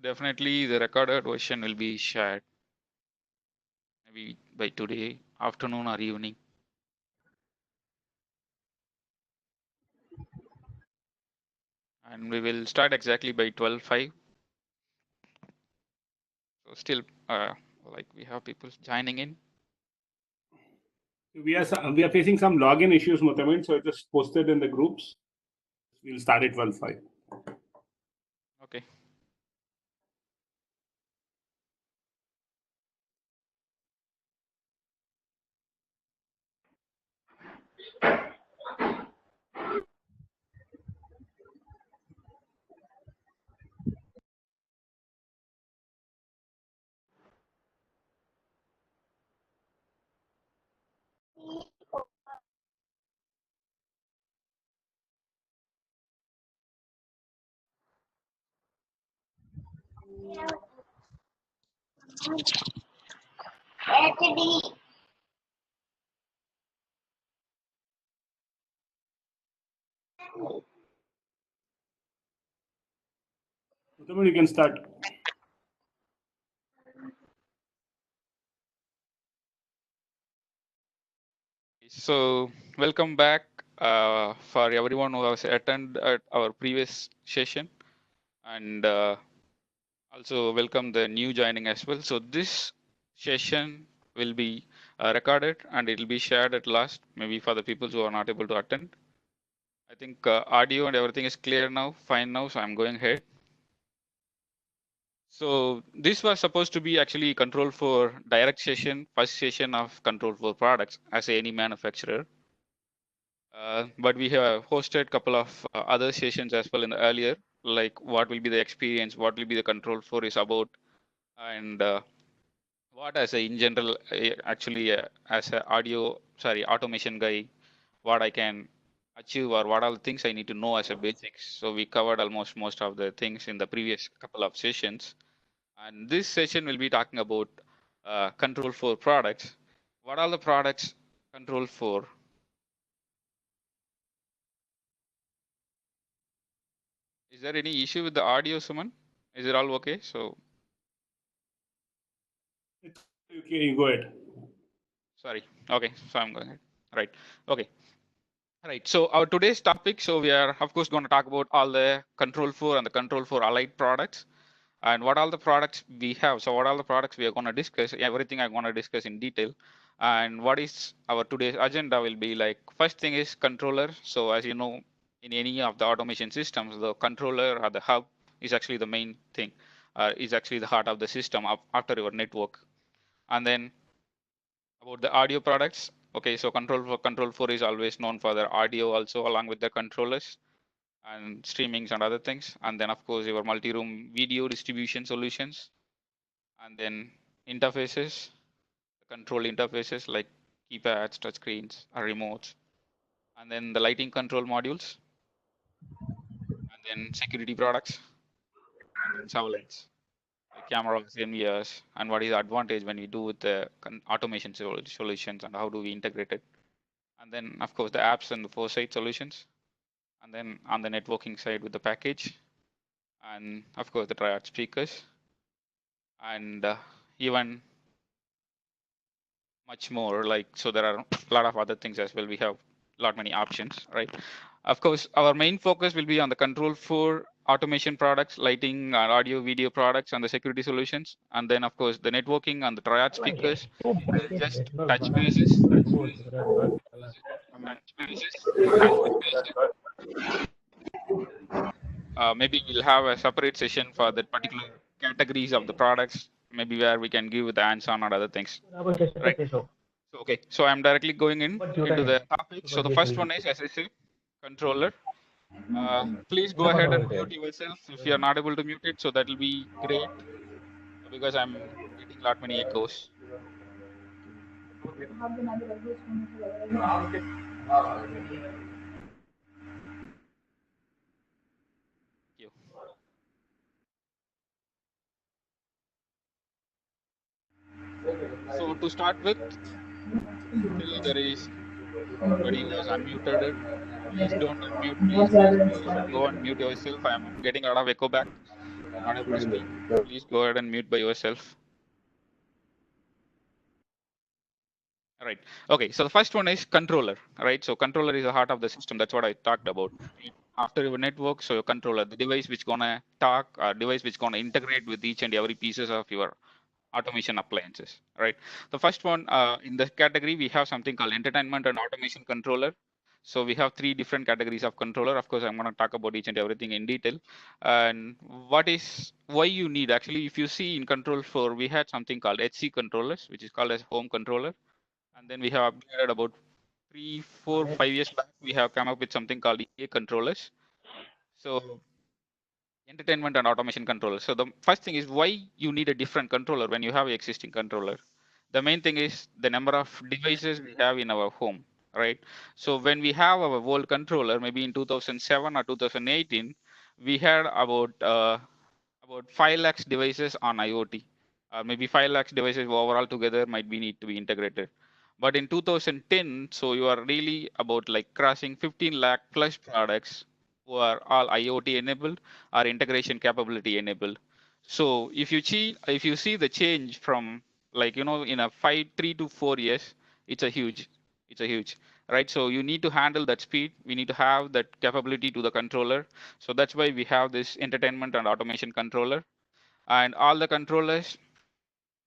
definitely the recorded version will be shared maybe by today afternoon or evening. And we will start exactly by 12:05. So still, like we have people joining in. We are facing some login issues, Mutamin, so I just posted in the groups. We'll start at 12:05. Okay. Mutamin, you can start. So welcome back for everyone who has attended at our previous session, and also welcome the new joining as well. So this session will be recorded and it will be shared at last, maybe for the people who are not able to attend. I think audio and everything is clear now, fine now, so I'm going ahead. So this was supposed to be actually control for direct session, first session of control for products as any manufacturer. But we have hosted a couple of other sessions as well in the earlier, like what will be the experience, what will be the control for is about, and what as a in general, actually as a automation guy, what I can achieve or what are the things I need to know as a basics. So we covered almost most of the things in the previous couple of sessions. And this session will be talking about control for products. What are the products control for? Is there any issue with the audio, Suman? Is it all okay? So, Okay, you go ahead. sorry. Okay, so I'm going ahead. Right. Okay. Right. So our today's topic. So we are of course going to talk about all the control for and the control for allied products, and what all the products we have. So what all the products we are going to discuss. Everything I'm going to discuss in detail. And what is our today's agenda will be like. First thing is controller. So as you know, in any of the automation systems, the controller or the hub is actually the main thing. Is actually the heart of the system after your network. And then about the audio products. Okay, so control 4 is always known for their audio also along with the controllers and streamings and other things. And then of course your multi-room video distribution solutions, and then interfaces, control interfaces like keypads, touchscreens, or remotes, and then the lighting control modules, and then security products, and then surveillance, like cameras, NVRs, and what is the advantage when we do with the automation solutions and how do we integrate it. And then of course the apps and the foresight solutions, and then on the networking side with the package, and of course the triad speakers, and even much more, like, so there are a lot of other things as well. We have many options, right? Of course our main focus will be on the control for automation products, lighting, audio video products, and the security solutions, and then of course the networking and the triad speakers. We'll just touch bases. Maybe we'll have a separate session for that particular categories of the products, maybe where we can give the hands-on or other things, right? So, okay, so I'm directly going into the topic. So the first one is, as I said, controller. Please go ahead and mute yourself if you're not able to mute it. So that will be great because I'm getting many echoes. Thank you. So to start with, still there is anybody who has unmuted it. Please don't unmute. Please go and mute yourself. I'm getting a lot of echo back. Not able to speak. Please go ahead and mute by yourself. Right. Okay. So the first one is controller. Right. So controller is the heart of the system. That's what I talked about. After your network, so your controller, the device which gonna talk, or device which gonna integrate with each and every pieces of your automation appliances. Right. The first one in the category we have something called entertainment and automation controller. So we have three different categories of controller. Of course, I'm going to talk about each and everything in detail. And why you need actually, if you see in control 4, we had something called HC controllers, which is called as home controller. And then we have upgraded about 3, 4, 5 years back. We have come up with something called EA controllers. So entertainment and automation controller. So the first thing is why you need a different controller when you have an existing controller. The main thing is the number of devices we have in our home, right? So when we have our old controller, maybe in 2007 or 2018, we had about 5 lakhs devices on IoT. Maybe 5 lakhs devices overall together might be need to be integrated. But in 2010, so you are really about like crossing 15 lakh plus products who are all IoT enabled or integration capability enabled. So if you see the change from like in a 3 to 4 years, it's a huge, right? So you need to handle that speed. We need to have that capability to the controller. So that's why we have this entertainment and automation controller, and all the controllers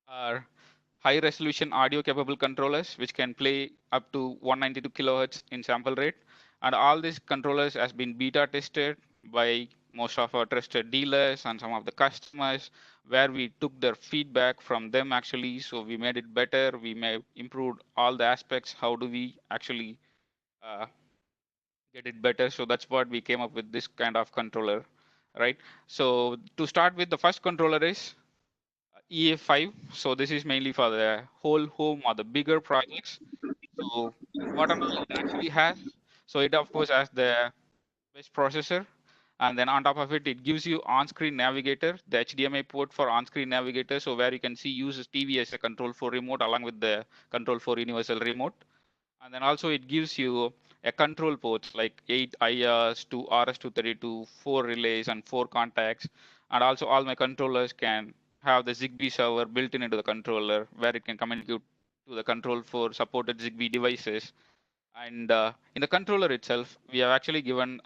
are high resolution audio capable controllers which can play up to 192 kilohertz in sample rate. And all these controllers has been beta tested by most of our trusted dealers and some of the customers, where we took their feedback from them actually. So we made it better. We may improved all the aspects. How do we actually uh, get it better? So that's what we came up with this kind of controller, right? So to start with, the first controller is EA5. So this is mainly for the whole home or the bigger projects. So what and all it actually has. So it of course has the best processor, and then on top of it, it gives you on-screen navigator, the HDMI port for on-screen navigator. So where you can see use TV as a control for remote along with the control for universal remote. And then also it gives you a control ports like 8 IRs, 2 RS232, 4 relays, and 4 contacts. And also all my controllers can have the Zigbee server built into the controller where it can communicate to the control for supported Zigbee devices. And in the controller itself, we have actually given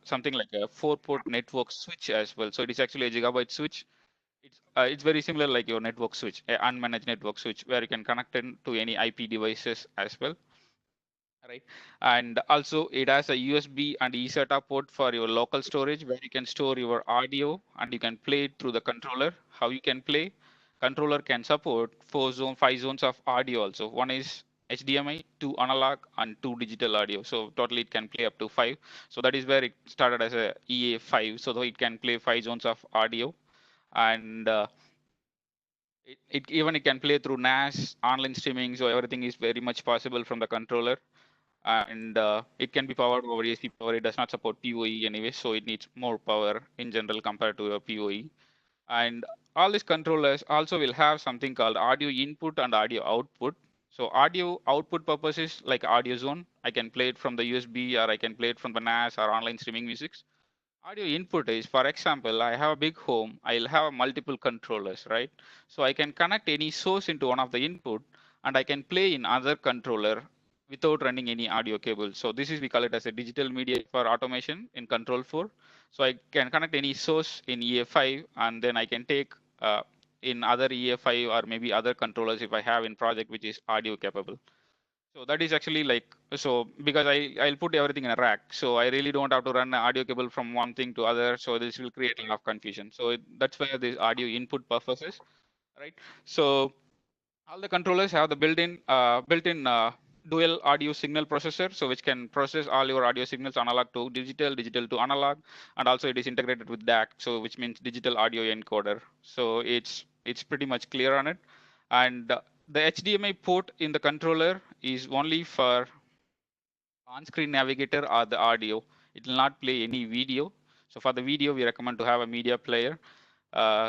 something like a 4-port network switch as well. So it is actually a gigabyte switch. It's very similar like your network switch, a unmanaged network switch, where you can connect in to any IP devices as well, right? And also it has a USB and eSATA port for your local storage where you can store your audio and you can play it through the controller. How you can play? Controller can support 5 zones of audio also. One is HDMI, 2 analog, and 2 digital audio. So totally it can play up to 5. So that is where it started as a EA5. So it can play 5 zones of audio, and it can play through NAS, online streaming. So everything is very much possible from the controller, and it can be powered over ESP power. It does not support PoE anyway, so it needs more power in general compared to a PoE. And all these controllers also will have something called audio input and audio output. So audio output purposes like audio zone, I can play it from the USB or I can play it from the NAS or online streaming music. Audio input is, for example, I have a big home, I'll have multiple controllers, right? So I can connect any source into one of the input and I can play in other controller without running any audio cable. So this is, we call it as a digital media for automation in control 4. So I can connect any source in EA5 and then I can take in other EA5 or maybe other controllers if I have in project which is audio capable. So that is actually like, so because I'll put everything in a rack. So I really don't have to run an audio cable from one thing to other. So this will create a lot of confusion. So that's where this audio input purposes, right? So all the controllers have the built-in dual audio signal processor, so which can process all your audio signals analog to digital, digital to analog, and also it is integrated with DAC, so which means digital audio encoder. So it's pretty much clear on it. And the HDMI port in the controller is only for on-screen navigator or the audio. It will not play any video. So for the video, we recommend to have a media player.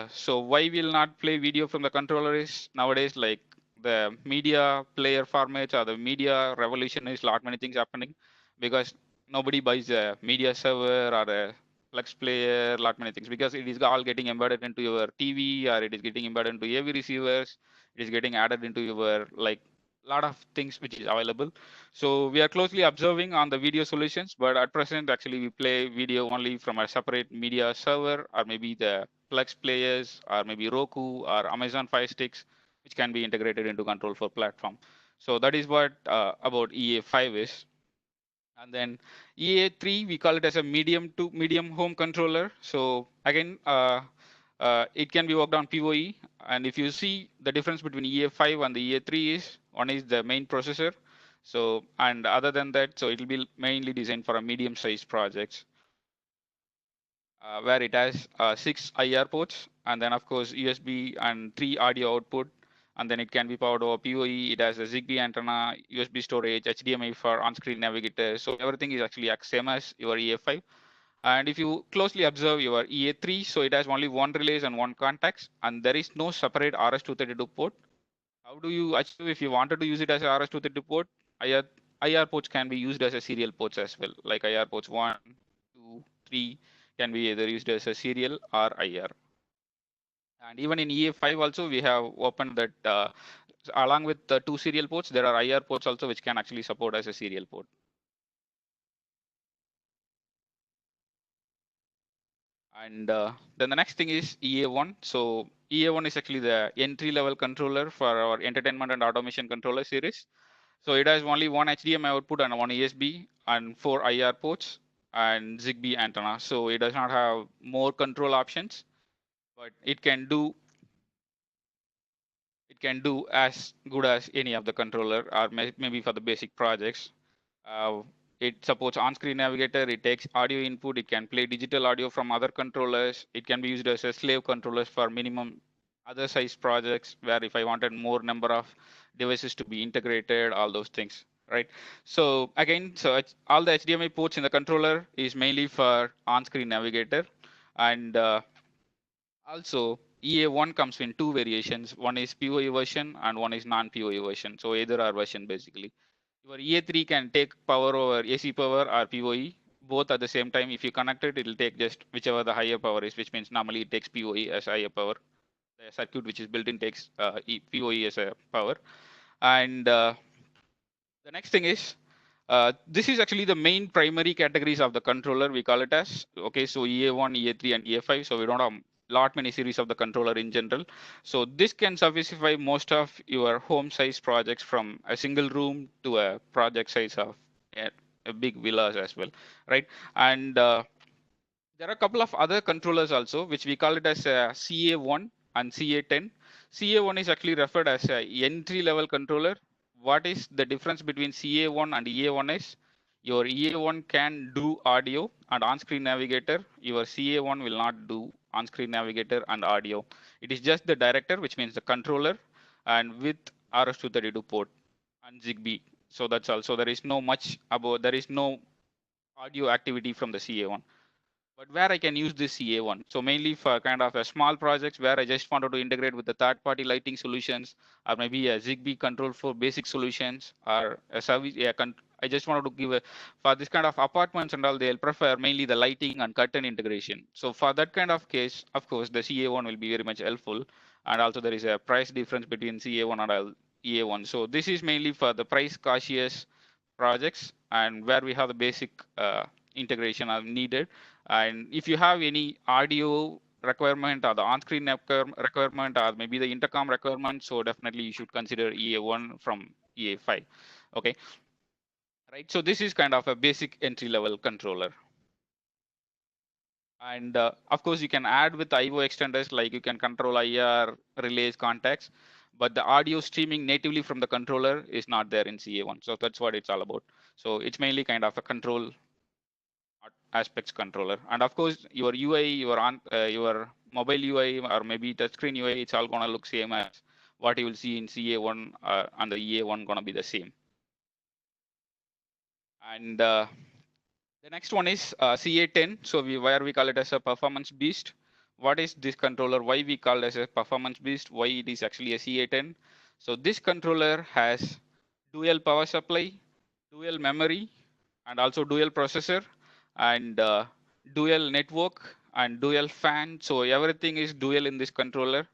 So why will not play video from the controller is nowadays like the media player formats or the media revolution is lot many things happening because nobody buys a media server or a flex player, lot many things, because it is all getting embedded into your TV, or it is getting embedded into AV receivers. It is getting added into your like lot of things which is available. So we are closely observing on the video solutions, but at present actually we play video only from a separate media server, or maybe the flex players, or maybe Roku or Amazon Fire Sticks, which can be integrated into Control 4 platform. So that is what about EA5 is. And then EA3, we call it as a medium to medium home controller. So again, it can be worked on PoE. And if you see the difference between EA5 and the EA3 is, one is the main processor. So, and other than that, so it will be mainly designed for a medium sized projects, where it has 6 IR ports, and then of course USB and 3 audio output, and then it can be powered over PoE. It has a Zigbee antenna, USB storage, HDMI for on-screen navigator. So everything is actually same as your EA5. And if you closely observe your EA3, so it has only one relays and one contacts, and there is no separate RS-232 port. How do you achieve if you wanted to use it as a RS-232 port? IR ports can be used as a serial ports as well, like IR ports 1, 2, 3 can be either used as a serial or IR. And even in EA5 also, we have opened that along with the 2 serial ports, there are IR ports also which can actually support as a serial port. And then the next thing is EA1. So EA1 is actually the entry level controller for our entertainment and automation controller series. So it has only one HDMI output and one USB and 4 IR ports and Zigbee antenna. So it does not have more control options, but it can do as good as any of the controller, or maybe for the basic projects. Uh, it supports on-screen navigator. It takes audio input. It can play digital audio from other controllers. It can be used as a slave controllers for minimum other size projects, where if I wanted more number of devices to be integrated, all those things, right? So again, so all the HDMI ports in the controller is mainly for on-screen navigator. And also, EA1 comes in 2 variations. One is PoE version and one is non-PoE version. So either or version basically. Your EA3 can take power over AC power or PoE, both at the same time. If you connect it, it'll take just whichever the higher power is, which means normally it takes PoE as higher power. The circuit which is built in takes PoE as a power. And the next thing is, this is actually the main primary categories of the controller. We call it as, okay, so EA1, EA3, and EA5. So we don't have lot many series of the controller in general. So this can sufficify most of your home size projects, from a single room to a project size of a big villas as well, right? And there are a couple of other controllers also, which we call it as CA1 and CA10. CA1 is actually referred as a entry level controller. What is the difference between CA1 and EA1 is, your EA1 can do audio and on-screen navigator. Your CA1 will not do on-screen navigator and audio. It is just the director, which means the controller, and with RS-232 port and Zigbee. So that's also, there is no much about, there is no audio activity from the CA1. But where I can use this CA1, so mainly for kind of a small projects where I just wanted to integrate with the third-party lighting solutions, or maybe a Zigbee control for basic solutions, or a service. Yeah, I just wanted to give a, for this kind of apartments and all, they'll prefer mainly the lighting and curtain integration. So for that kind of case, of course, the CA1 will be very much helpful. And also there is a price difference between CA1 and EA1. So this is mainly for the price cautious projects, and where we have the basic integration are needed. And if you have any audio requirement, or the on-screen requirement, or maybe the intercom requirement, so definitely you should consider EA1 from EA5. Okay, right? So this is kind of a basic entry-level controller. And of course, you can add with IO extenders, like you can control IR, relays, contacts, but the audio streaming natively from the controller is not there in CA1. So that's what it's all about. So it's mainly kind of a control aspects controller. And of course, your UI, your mobile UI, or maybe touchscreen UI, it's all gonna look same as what you will see in CA1, and the EA1 gonna be the same. And the next one is CA10. So where we call it as a performance beast. What is this controller? Why we call it as a performance beast? Why it is actually a CA10? So this controller has dual power supply, dual memory, and also dual processor. And dual network and dual fan. So everything is dual in this controller.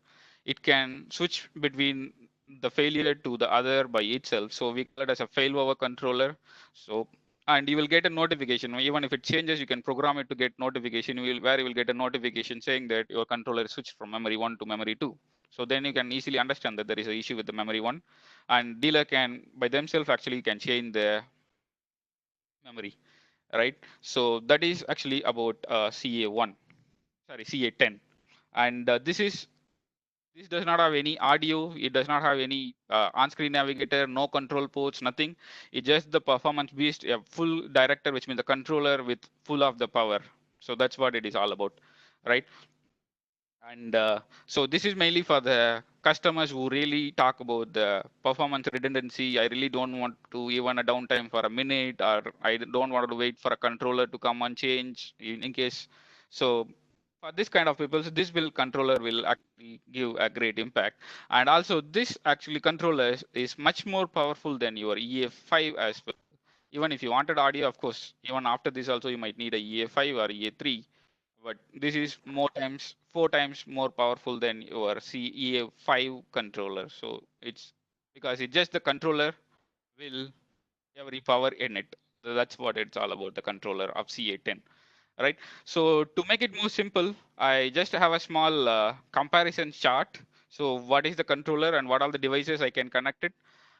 It can switch between the failure to the other by itself. So we call it as a failover controller. So and you will get a notification. Even if it changes, you can program it to get notification. Where you will get a notification saying that your controller is switched from memory 1 to memory 2. So then you can easily understand that there is an issue with the memory 1, and dealer can by themselves actually can change the memory, right? So that is actually about CA1, sorry, CA10, and this does not have any audio. It does not have any on-screen navigator, no control ports, nothing. It's just the performance-based, a full director, which means the controller with full of the power. So that's what it is all about, right? And so this is mainly for the customers who really talk about the performance redundancy. I really don't want to even a downtime for a minute, or I don't want to wait for a controller to come and change in case. So for this kind of people, so this will controller will actually give a great impact. And also this actually controller is much more powerful than your EA5 as well. Even if you wanted audio, of course, even after this also you might need a EA5 or EA3, but this is four times more powerful than your CEA5 controller. So it's because it's just the controller will every power in it. So that's what it's all about, the controller of CA10, right? So to make it more simple, I just have a small comparison chart. So what is the controller and what are the devices I can connect it?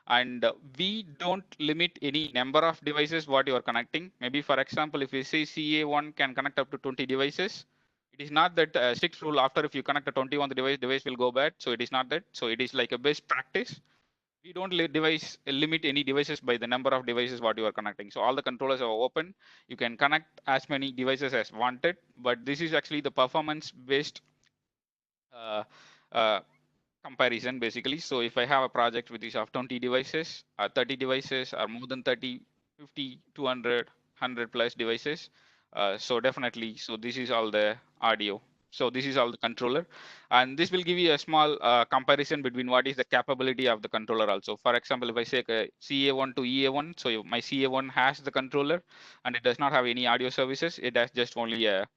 And we don't limit any number of devices what you are connecting. Maybe for example, if we say CA1 can connect up to 20 devices, it is not that strict rule after if you connect a 21 the device will go bad. So it is not that. So it is like a best practice. We don't limit any devices by the number of devices what you are connecting. So all the controllers are open. You can connect as many devices as wanted, but this is actually the performance based uh, uh, comparison basically. So if I have a project which is of 20 devices, 30 devices, or more than 30, 50, 200, 100 plus devices, so definitely, so this is all the audio. So this is all the controller, and this will give you a small comparison between what is the capability of the controller also. For example, if I say CA1 to EA1, so my CA1 has the controller and it does not have any audio services. It has just only a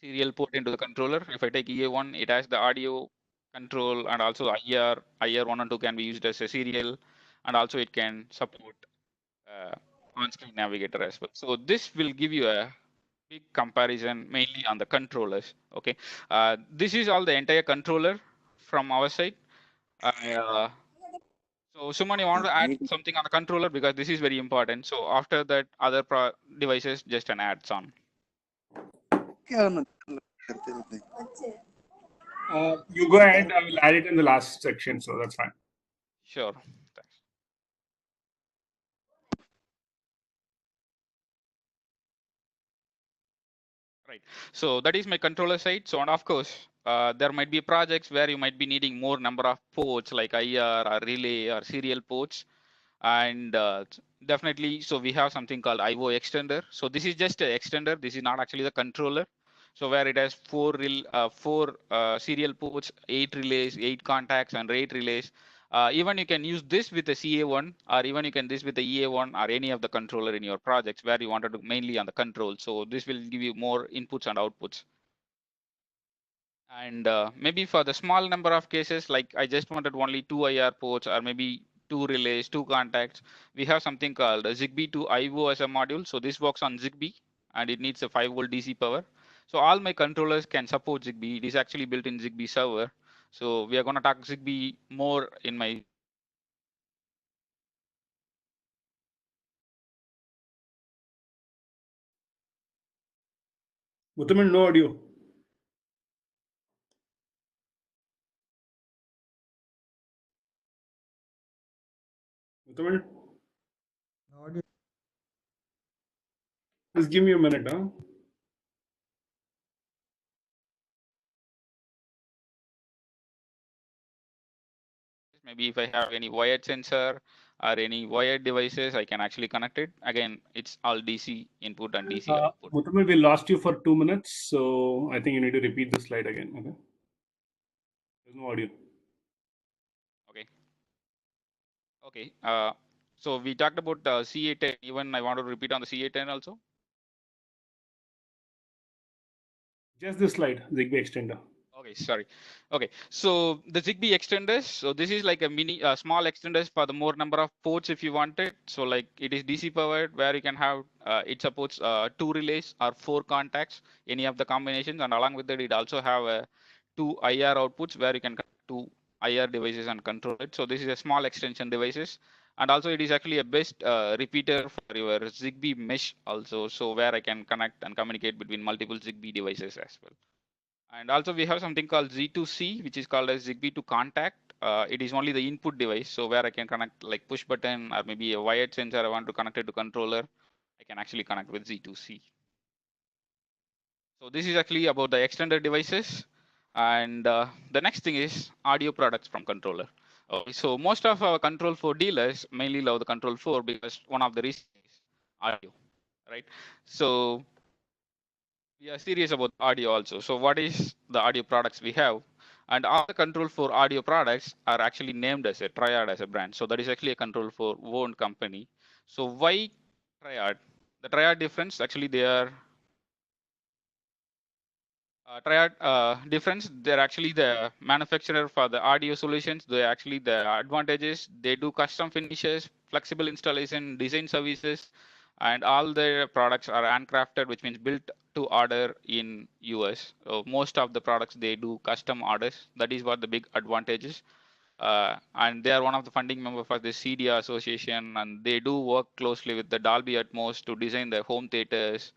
serial port into the controller. If I take EA1, it has the audio control and also IR 1 and 2 can be used as a serial, and also it can support on-screen navigator as well. So this will give you a big comparison mainly on the controllers. Okay, this is all the entire controller from our side. So Suman, you want to add something on the controller because this is very important. So after that, other devices just an adds on. You go ahead. I will add it in the last section, so that's fine. Sure. Right. So that is my controller side. So and of course, there might be projects where you might be needing more number of ports like IR or relay or serial ports. And definitely, so we have something called IO extender. So this is just an extender. This is not actually the controller. So where it has four serial ports, 8 relays, 8 contacts, and 8 relays. Even you can use this with the CA1, or even you can this with the EA1 or any of the controller in your projects where you wanted to mainly on the control. So this will give you more inputs and outputs. And maybe for the small number of cases, like I just wanted only 2 IR ports or maybe 2 relays, 2 contacts, we have something called Zigbee to IO as a module. So this works on Zigbee and it needs a 5-volt DC power. So all my controllers can support Zigbee. It is actually built in Zigbee server. So we are going to talk Zigbee more in my Muthaman, no audio. Muthaman, just give me a minute, huh? maybe if I have any wired sensor or any wired devices, I can actually connect it. Again, it's all DC input and DC output. Muthaman, we lost you for 2 minutes, so I think you need to repeat the slide again. Okay. There's no audio. Okay. Okay. So we talked about CA10. Even I want to repeat on the CA10 also. Just this slide, Zigbee extender. Okay, sorry. Okay, so the Zigbee extenders. So this is like a small extenders for the more number of ports if you want it. So like it is DC powered, where you can have it supports 2 relays or 4 contacts, any of the combinations, and along with it, it also have 2 IR outputs where you can connect 2 IR devices and control it. So this is a small extension devices, and also it is actually a best repeater for your Zigbee mesh also. So where I can connect and communicate between multiple Zigbee devices as well. And also we have something called Z2C, which is called as Zigbee to contact. It is only the input device. So where I can connect like push button or maybe a wired sensor I want to connect it to controller, I can actually connect with Z2C. So this is actually about the extended devices. And the next thing is audio products from controller. Okay, so most of our Control 4 dealers mainly love the Control 4 because one of the reasons is audio, right? So we are serious about audio also. So what is the audio products we have? And all the Control 4 audio products are actually named as a Triad as a brand. So that is actually a Control 4 owned company. So why Triad? The Triad difference, actually they are Triad difference, they're actually the manufacturer for the audio solutions. They're actually the advantages. They do custom finishes, flexible installation, design services, and all their products are handcrafted, which means built to order in US. So most of the products they do custom orders. That is what the big advantage is. And they are one of the funding member for the CDA Association, and they do work closely with the Dolby Atmos to design their home theaters.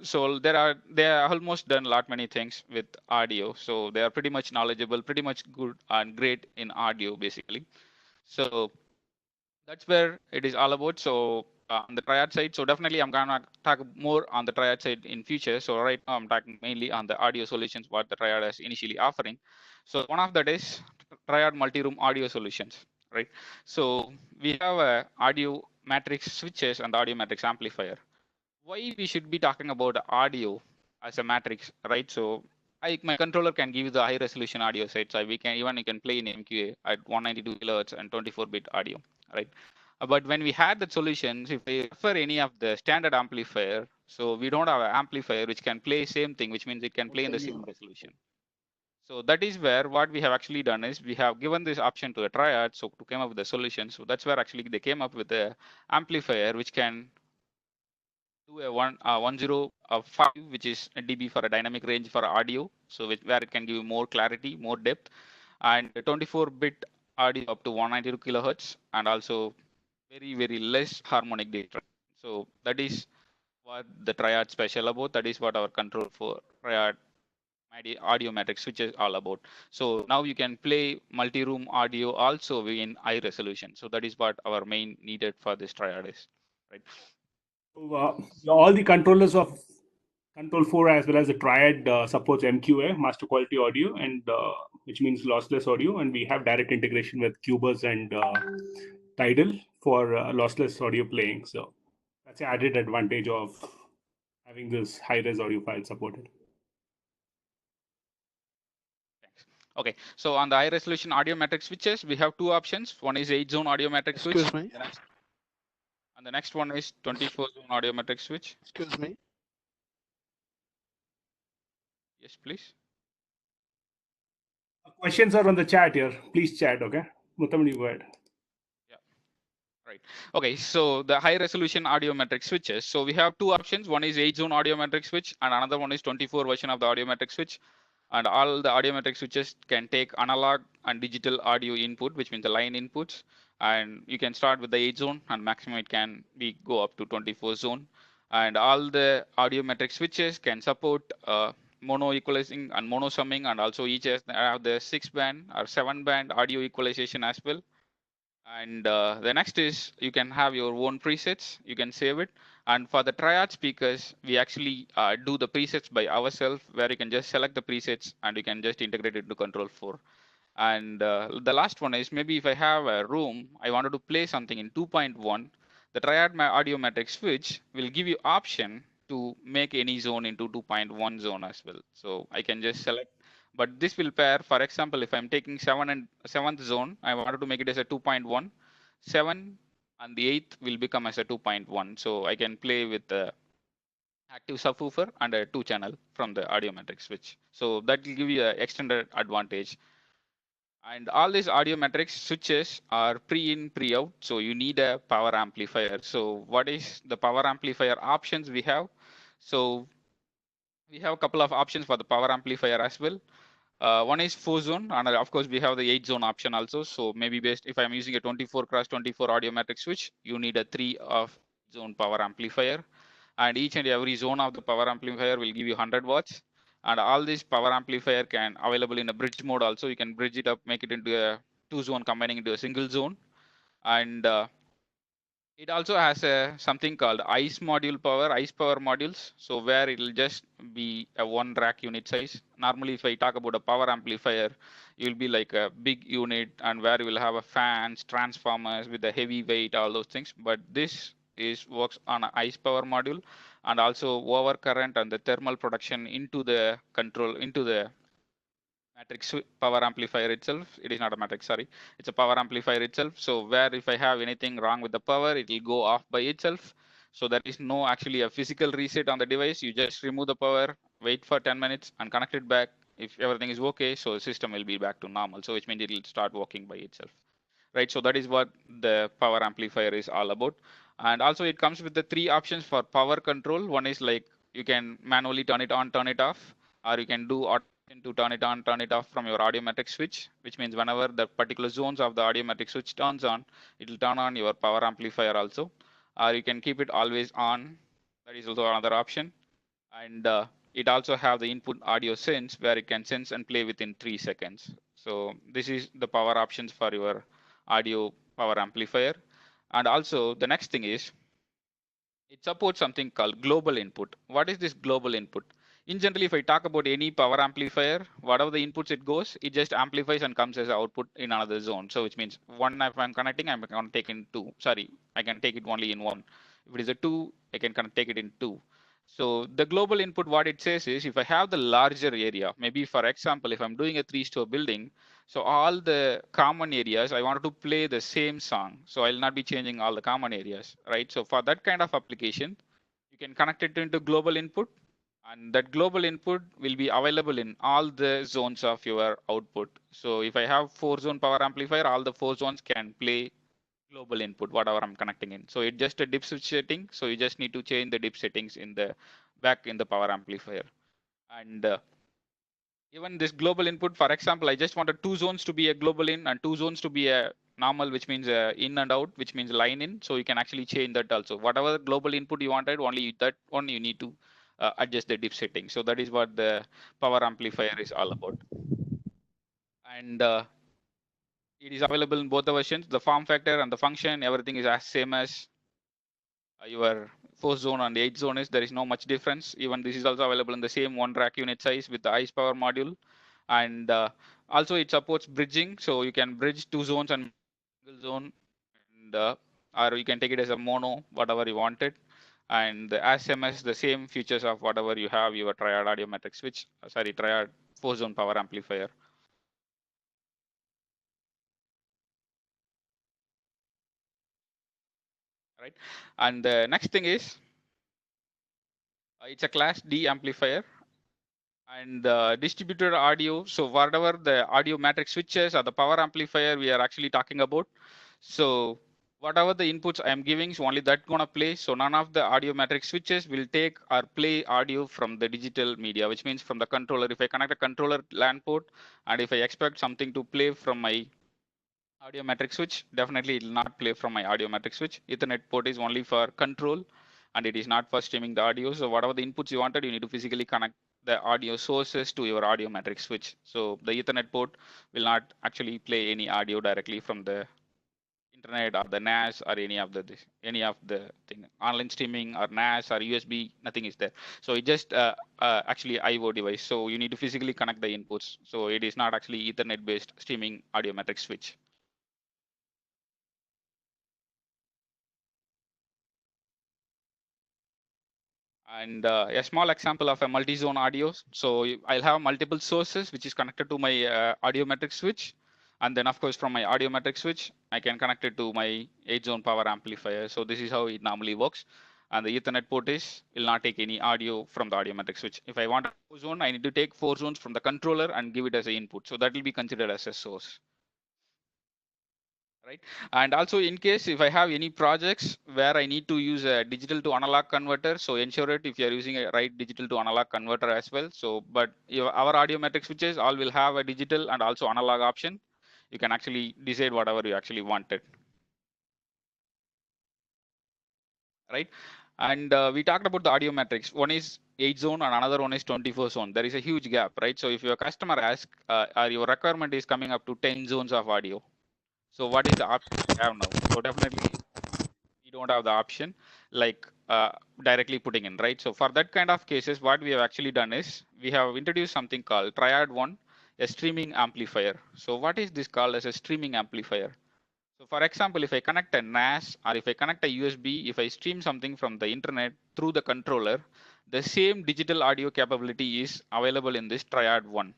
So they are almost done a lot many things with audio. So they are pretty much knowledgeable, pretty much good and great in audio basically. So that's where it is all about. So on the Triad side, so definitely I'm gonna talk more on the Triad side in future. So right now I'm talking mainly on the audio solutions what the Triad is initially offering. So one of that is Triad multi-room audio solutions, right? So we have a audio matrix switches and audio matrix amplifier. Why we should be talking about audio as a matrix, right? So my controller can give you the high resolution audio side. So we can even you can play in MQA at 192 kilohertz and 24-bit audio, right? But when we had the solutions, if we refer any of the standard amplifier, so we don't have an amplifier which can play same thing, which means it can play in the same resolution. So that is where what we have actually done is we have given this option to the Triad, so to come up with the solution. So that's where actually they came up with the amplifier which can do a 105, which is a dB for a dynamic range for audio, so where it can give you more clarity, more depth, and 24-bit audio up to 192 kilohertz, and also very less harmonic data. So that is what the Triad special about. That is what our Control for Triad audio matrix switch is all about. So now you can play multi-room audio also in high resolution. So that is what our main needed for this Triad is, right? So, all the controllers of Control 4 as well as the Triad supports MQA, Master Quality Audio, and which means lossless audio, and we have direct integration with Cubus and Tidal for lossless audio playing. So that's the added advantage of having this high-res audio file supported. Thanks. Okay, so on the high resolution audio matrix switches, we have two options. One is 8-zone audio matrix switch. Excuse me. And the next one is 24-zone audio matrix switch. Excuse me. Yes, please. Questions are on the chat here. Please chat, okay? Muthamani, go ahead. Yeah, right. Okay, so the high resolution audio matrix switches. So we have two options. One is 8-zone audio matrix switch, and another one is 24 version of the audio matrix switch. And all the audio matrix switches can take analog and digital audio input, which means the line inputs. And you can start with the 8-zone, and maximum it can be go up to 24-zone. And all the audio matrix switches can support mono equalizing and mono summing, and also each has have the 6-band or 7-band audio equalization as well. And the next is you can have your own presets, you can save it. And for the Triad speakers, we actually do the presets by ourselves, where you can just select the presets and you can just integrate it into Control 4. And the last one is maybe if I have a room, I wanted to play something in 2.1, the Triad audio matrix switch will give you option to make any zone into 2.1 zone as well. So I can just select, but this will pair, for example, if I'm taking 7th zone, I wanted to make it as a 2.1, 7 and the 8th will become as a 2.1. So I can play with the active subwoofer and a 2-channel from the audiometric switch. So that will give you an extended advantage. And all these audiometric switches are pre-in, pre-out, so you need a power amplifier. So what is the power amplifier options we have? So we have a couple of options for the power amplifier as well. One is 4-zone, and of course we have the 8-zone option also. So maybe based, if I'm using a 24x24 audiometric switch, you need a 3 of zone power amplifier, and each and every zone of the power amplifier will give you 100 watts. And all this power amplifier can available in a bridge mode also. You can bridge it up, make it into a 2-zone, combining into a single zone. And it also has a something called ICE power modules. So where it'll just be a 1 rack unit size. Normally, if I talk about a power amplifier, you'll be like a big unit, and where you will have a fans, transformers with a heavy weight, all those things. But this is works on an ICE power module, and also over current and the thermal production into the control, into the matrix power amplifier itself. It is not a matrix, sorry, it's a power amplifier itself. So where if I have anything wrong with the power, it will go off by itself. So there is no actually a physical reset on the device. You just remove the power, wait for 10 minutes and connect it back. If everything is okay, so the system will be back to normal, so which means it will start working by itself, right? So that is what the power amplifier is all about. And also it comes with the 3 options for power control. One is like you can manually turn it on, turn it off, or you can do automation to turn it on, turn it off from your audiometric switch, which means whenever the particular zones of the audiometric switch turns on, it will turn on your power amplifier also. Or you can keep it always on. That is also another option. And it also have the input audio sense, where it can sense and play within 3 seconds. So this is the power options for your audio power amplifier. And also the next thing is it supports something called global input. What is this global input? In general, if I talk about any power amplifier, whatever the inputs it goes, it just amplifies and comes as output in another zone. So which means one, if I'm connecting, I'm going to take in 2. Sorry, I can take it only in 1. If it is a 2, I can take it in 2. So the global input, what it says is, if I have the larger area, maybe for example, if I'm doing a 3-store building, so all the common areas, I wanted to play the same song. So I'll not be changing all the common areas, right? So for that kind of application, you can connect it into global input, and that global input will be available in all the zones of your output. So if I have 4-zone power amplifier, all the 4 zones can play global input, whatever I'm connecting in. So it just a dip switch setting. So you just need to change the dip settings in the back in the power amplifier. And even this global input, for example, I just wanted 2 zones to be a global in and 2 zones to be a normal, which means in and out, which means line in. So you can actually change that also. Whatever global input you wanted, only that one you need to adjust the dip setting. So that is what the power amplifier is all about. And it is available in both the versions. The form factor and the function, everything is as same as your 4-zone and 8-zone is. There is no much difference. Even this is also available in the same 1 rack unit size with the ICE power module. And also it supports bridging. So you can bridge 2 zones and single zone, and or you can take it as a mono, whatever you wanted. And as same as the same features of whatever you have your triad audiometric switch, triad 4-zone power amplifier. Right. And the next thing is it's a class D amplifier. And distributed audio, so whatever the audio matrix switches or the power amplifier we are actually talking about, so whatever the inputs I am giving, so only that gonna play. So none of the audio matrix switches will take or play audio from the digital media, which means from the controller. If I connect a controller LAN port, and if I expect something to play from my audio matrix switch, definitely it will not play from my audio matrix switch. Ethernet port is only for control, and it is not for streaming the audio. So whatever the inputs you wanted, you need to physically connect the audio sources to your audio matrix switch. So the Ethernet port will not actually play any audio directly from the internet or the NAS or any of the thing, online streaming or NAS or USB. Nothing is there. So it just actually IO device. So you need to physically connect the inputs. So it is not actually Ethernet based streaming audio matrix switch. And a small example of a multi-zone audio. So I'll have multiple sources which is connected to my audiometric switch. And then of course from my audiometric switch, I can connect it to my 8-zone power amplifier. So this is how it normally works. and the Ethernet port will not take any audio from the Audiometric switch. If I want a 4-zone, I need to take 4 zones from the controller and give it as an input. So that will be considered as a source. Right. And also in case if I have any projects where I need to use a digital to analog converter, so ensure it if you're using a right digital to analog converter as well. So, but our Audiometric switches all will have a digital and also analog option. You can actually decide whatever you actually wanted. Right. And we talked about the audio metrics. One is 8 zone and another one is 24 zone. There is a huge gap, right? So if your customer asks, your requirement is coming up to 10 zones of audio. So what is the option we have now? So definitely we don't have the option like directly putting in, right? So for that kind of cases, what we have actually done is we have introduced something called Triad 1, a streaming amplifier. So what is this called as a streaming amplifier? So for example, if I connect a NAS or if I connect a USB, if I stream something from the internet through the controller, the same digital audio capability is available in this Triad 1.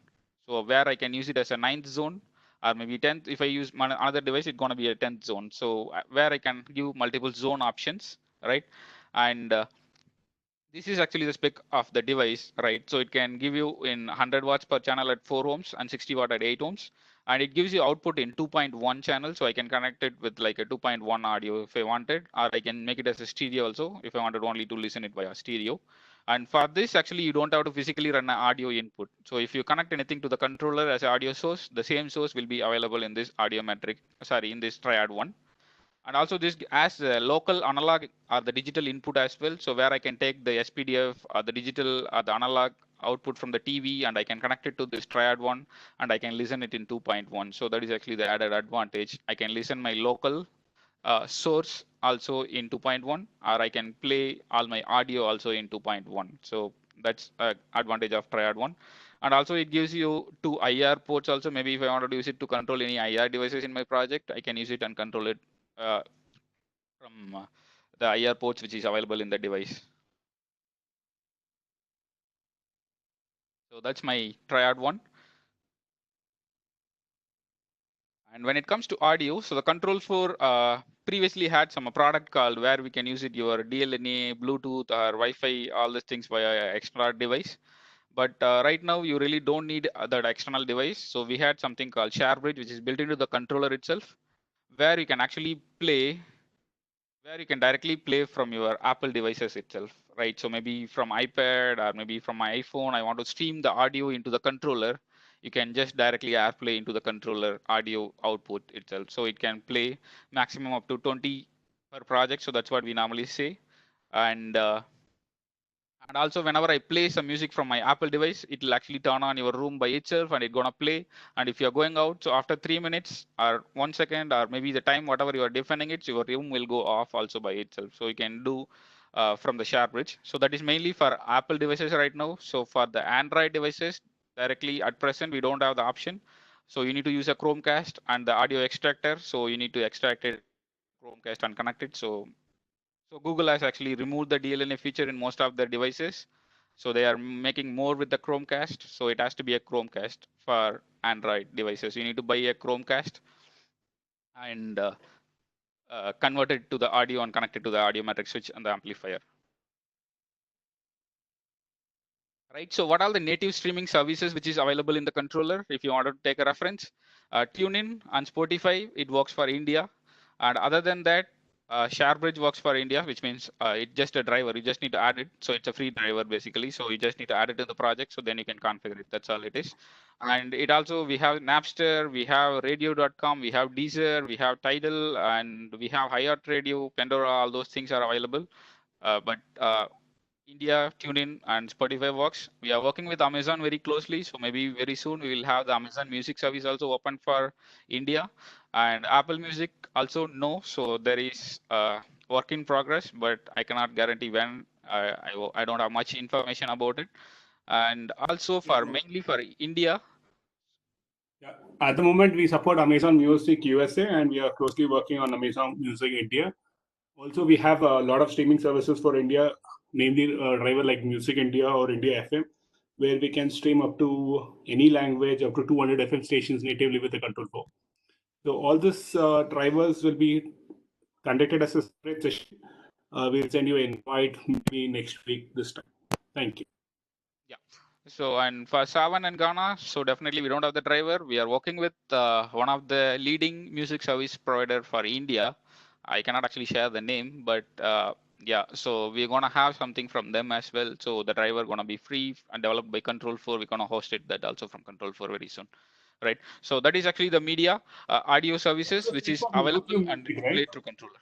So where I can use it as a 9th zone or maybe 10th. If I use another device, it's going to be a 10th zone. So where I can give multiple zone options, right? And this is actually the spec of the device, right? So it can give you in 100 watts per channel at 4 ohms and 60 watt at 8 ohms. And it gives you output in 2.1 channel. So I can connect it with like a 2.1 audio if I wanted, or I can make it as a stereo also if I wanted only to listen it via stereo. And for this, actually, you don't have to physically run an audio input. So if you connect anything to the controller as an audio source, the same source will be available in this in this Triad 1. And also this as a local analog or the digital input as well. So where I can take the SPDF or the digital or the analog output from the TV and I can connect it to this Triad 1 and I can listen it in 2.1. So that is actually the added advantage. I can listen my local source also in 2.1, or I can play all my audio also in 2.1. So that's advantage of Triad 1. And also it gives you 2 IR ports also. Maybe if I want to use it to control any IR devices in my project, I can use it and control it uh, from the IR ports which is available in the device. So that's my Triad 1. And when it comes to audio, so the controls for previously had some product called where we can use it your DLNA, Bluetooth or Wi-Fi, all these things via extra device. But right now you really don't need that external device. So we had something called ShareBridge, which is built into the controller itself, where you can actually play, where you can directly play from your Apple devices itself, right? So maybe from iPad or maybe from my iPhone, I want to stream the audio into the controller. You can just directly AirPlay into the controller audio output itself. So it can play maximum up to 20 per project. So that's what we normally say. And also whenever I play some music from my Apple device, it will actually turn on your room by itself and it's gonna play. And if you're going out, so after 3 minutes or 1 second or maybe the time, whatever you are defining it, your room will go off also by itself. So you can do from the ShareBridge. So that is mainly for Apple devices right now. So for the Android devices, directly at present, we don't have the option. So you need to use a Chromecast and the audio extractor. So you need to extract it Chromecast and connect it. So Google has actually removed the DLNA feature in most of their devices. So they are making more with the Chromecast. So it has to be a Chromecast for Android devices. You need to buy a Chromecast and convert it to the audio and connect it to the Audiometric switch and the amplifier. Right. So what are the native streaming services which is available in the controller? If you want to take a reference, TuneIn and Spotify, it works for India. And other than that, ShareBridge works for India, which means it's just a driver. You just need to add it. So it's a free driver basically. So you just need to add it to the project. So then you can configure it. That's all it is. And it also, we have Napster, we have radio.com, we have Deezer, we have Tidal, and we have Hyatt Radio, Pandora, all those things are available. But India, TuneIn, and Spotify works. We are working with Amazon very closely, so maybe very soon we will have the Amazon Music service also open for India, and Apple Music also no. So there is work in progress, but I cannot guarantee when. I don't have much information about it, and also for mainly for India. Yeah. At the moment, we support Amazon Music USA, and we are closely working on Amazon Music India. Also, we have a lot of streaming services for India, namely a driver like Music India or India FM, where we can stream up to any language, up to 200 FM stations natively with the Control 4. So all these drivers will be conducted as a separate session, We'll send you an invite maybe next week this time. Thank you. Yeah. So, and for Savan and Ghana, so definitely we don't have the driver. We are working with one of the leading music service provider for India. I cannot actually share the name, but yeah, so we're gonna have something from them as well. So the driver gonna be free and developed by Control 4. We're gonna host it that also from Control 4 very soon, right? So that is actually the media audio services which is available YouTube and music, play right? through controller.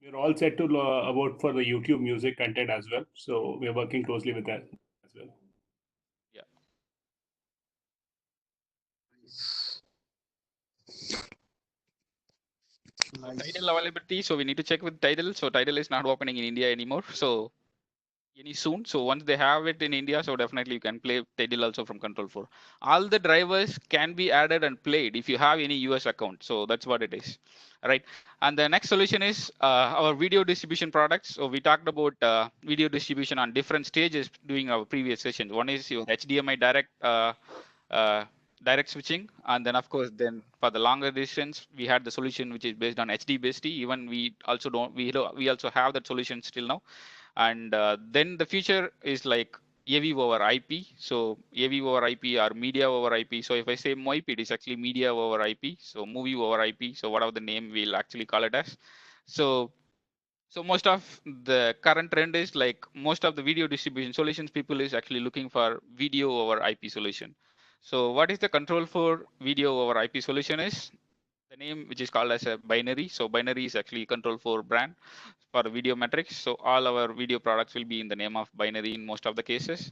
We're all set to about for the YouTube music content as well. So we're working closely with that as well. Yeah. Title availability. So we need to check with Tidal. So Tidal is not opening in India anymore. So any soon. So once they have it in India, so definitely you can play Tidal also from Control 4. All the drivers can be added and played if you have any US account. So that's what it is, right? And the next solution is our video distribution products. So we talked about video distribution on different stages during our previous sessions. One is your HDMI uh, direct switching, and then of course then for the longer distance we had the solution which is based on HD-based. Even we also don't we also have that solution still now. And then the future is like AV over IP. So AV over IP or media over IP. So if I say MOIP, it is actually media over IP. So movie over IP. So whatever the name we'll actually call it as. So most of the current trend is like most of the video distribution solutions people is actually looking for video over IP solution. So what is the control for video over IP solution is the name which is called as a binary. So binary is actually control for brand for video metrics. So all our video products will be in the name of binary in most of the cases.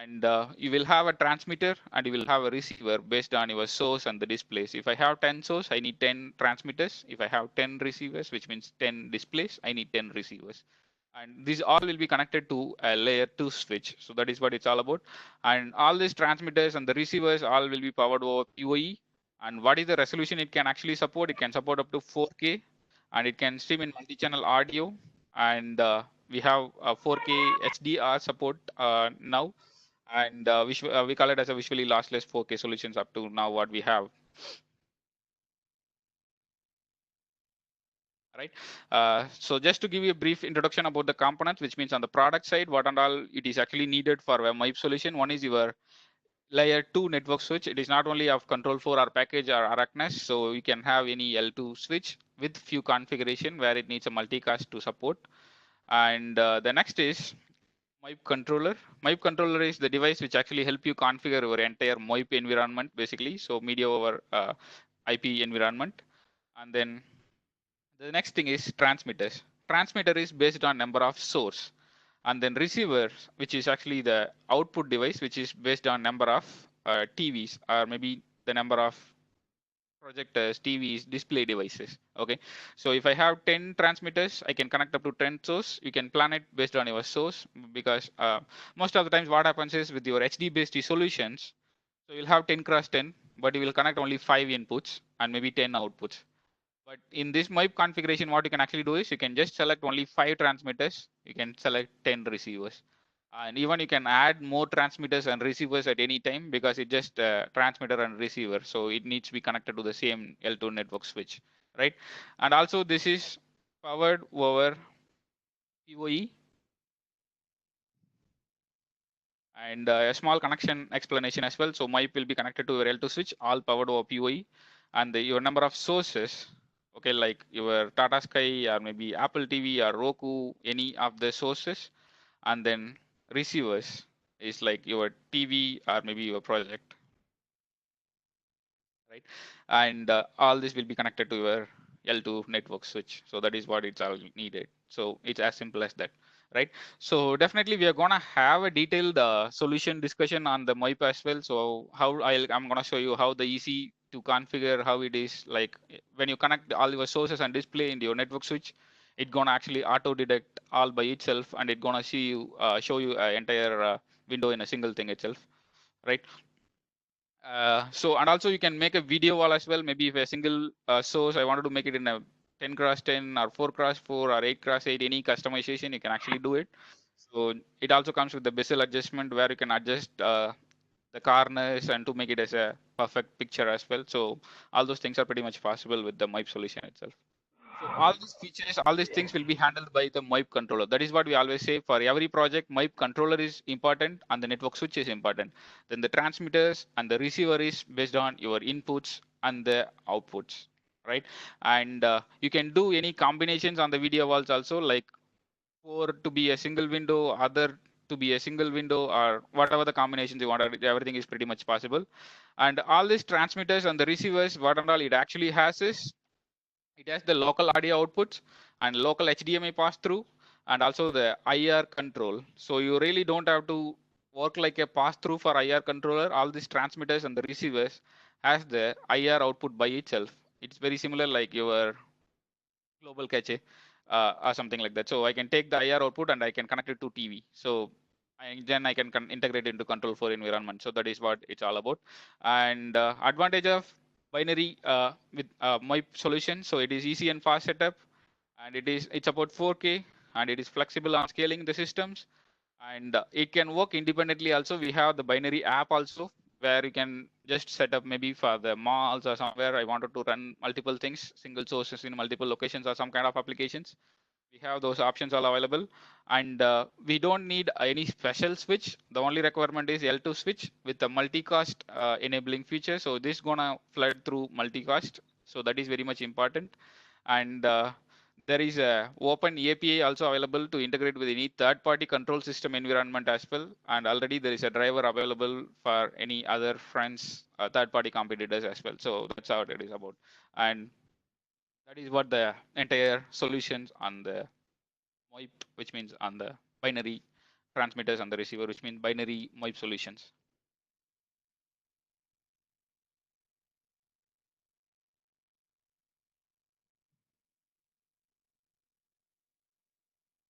And you will have a transmitter and you will have a receiver based on your source and the displays. If I have 10 source, I need 10 transmitters. If I have 10 receivers, which means 10 displays, I need 10 receivers. And these all will be connected to a layer 2 switch. So that is what it's all about. And all these transmitters and the receivers all will be powered over PoE. And what is the resolution it can actually support? It can support up to 4K and it can stream in multi-channel audio. And we have 4K HDR support now, and we call it as a visually lossless 4K solutions up to now what we have. Right. So just to give you a brief introduction about the components, which means on the product side, what and all it is actually needed for a MIP solution. One is your layer 2 network switch. It is not only of control 4 or package or Arachnes, so you can have any L2 switch with few configuration where it needs a multicast to support. And the next is MIP controller. MIP controller is the device which actually help you configure your entire MIP environment, basically. So media over IP environment. And then the next thing is transmitters. Transmitter is based on number of source. And then receiver, which is actually the output device, which is based on number of TVs or maybe the number of projectors, TVs, display devices. Okay, so if I have 10 transmitters, I can connect up to 10 source. You can plan it based on your source because most of the times what happens is with your HD-based solutions, so you'll have 10 cross 10, but you will connect only 5 inputs and maybe 10 outputs. But in this MIP configuration, what you can actually do is you can just select only 5 transmitters. You can select 10 receivers. And even you can add more transmitters and receivers at any time because it just transmitter and receiver. So it needs to be connected to the same L2 network switch, right? And also this is powered over PoE. And a small connection explanation as well. So MIP will be connected to your L2 switch, all powered over PoE. And your number of sources, okay, like your Tata Sky or maybe Apple TV or Roku, any of the sources. And then receivers is like your TV or maybe your project, right? And all this will be connected to your L2 network switch. So that is what it's all needed. So it's as simple as that, right? So definitely we are gonna have a detailed solution discussion on the MIP as well. So I'm gonna show you how the easy to configure, how it is like when you connect all your sources and display into your network switch, it gonna actually auto detect all by itself, and it gonna show you an entire window in a single thing itself, right? So and also you can make a video wall as well. Maybe if a single source I wanted to make it in a 10 cross 10 or 4 cross 4 or 8 cross 8, any customization you can actually do it. So it also comes with the bezel adjustment where you can adjust the corners and to make it as a perfect picture as well. So all those things are pretty much possible with the MIP solution itself. So all these features, all these things will be handled by the MIP controller. That is what we always say. For every project, MIP controller is important and the network switch is important. Then the transmitters and the receiver is based on your inputs and the outputs, right? And you can do any combinations on the video walls also, like for to be a single window, other to be a single window, or whatever the combinations you want. Everything is pretty much possible. And all these transmitters and the receivers, what and all it actually has is it has the local audio outputs and local HDMI pass through and also the IR control. So you really don't have to work like a pass through for IR controller. All these transmitters and the receivers has the IR output by itself. It's very similar like your global cache or something like that. So I can take the IR output and I can connect it to TV. So then I can integrate into control 4 environment. So that is what it's all about. And advantage of binary with my solution. So it is easy and fast setup, and it's about 4K, and it is flexible on scaling the systems, and it can work independently. Also, we have the binary app also, where you can just set up maybe for the malls or somewhere I wanted to run multiple things, single sources in multiple locations or some kind of applications. We have those options all available, and we don't need any special switch. The only requirement is L2 switch with the multicast enabling feature. So this gonna flood through multicast. So that is very much important. And there is a open API also available to integrate with any third-party control system environment as well. And already there is a driver available for any other friends, third-party competitors as well. So that's how it is about. And that is what the entire solutions on the MOIP, which means on the binary transmitters and the receiver, which means binary MOIP solutions.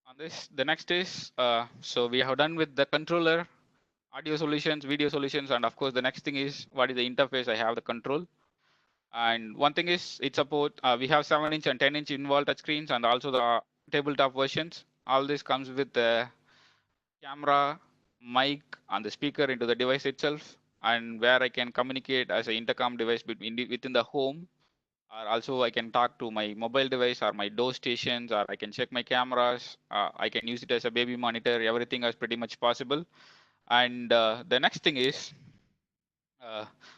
On this, the next is, so we have done with the controller, audio solutions, video solutions, and of course the next thing is what is the interface I have the control. And one thing is it's about we have 7-inch and 10-inch involved touchscreens and also the tabletop versions. All this comes with the camera, mic, and the speaker into the device itself, and where I can communicate as an intercom device within the home, or also I can talk to my mobile device or my door stations, or I can check my cameras. I can use it as a baby monitor. Everything is pretty much possible. And the next thing is,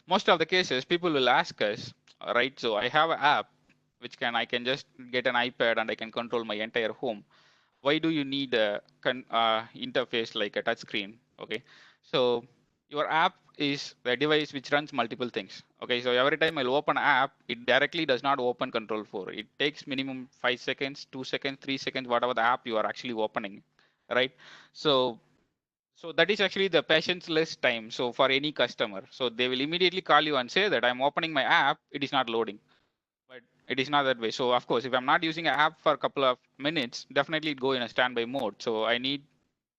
most of the cases people will ask us, right? So I have an app which I can just get an iPad and I can control my entire home. Why do you need a interface like a touch screen? Okay, so your app is the device which runs multiple things. Okay, so every time I'll open an app, it directly does not open control 4. It takes minimum 5 seconds, 2 seconds, 3 seconds, whatever the app you are actually opening, right? So that is actually the patience-less time. So for any customer, so they will immediately call you and say that I'm opening my app, it is not loading. But it is not that way. So of course, if I'm not using an app for a couple of minutes, definitely it go in a standby mode. So I need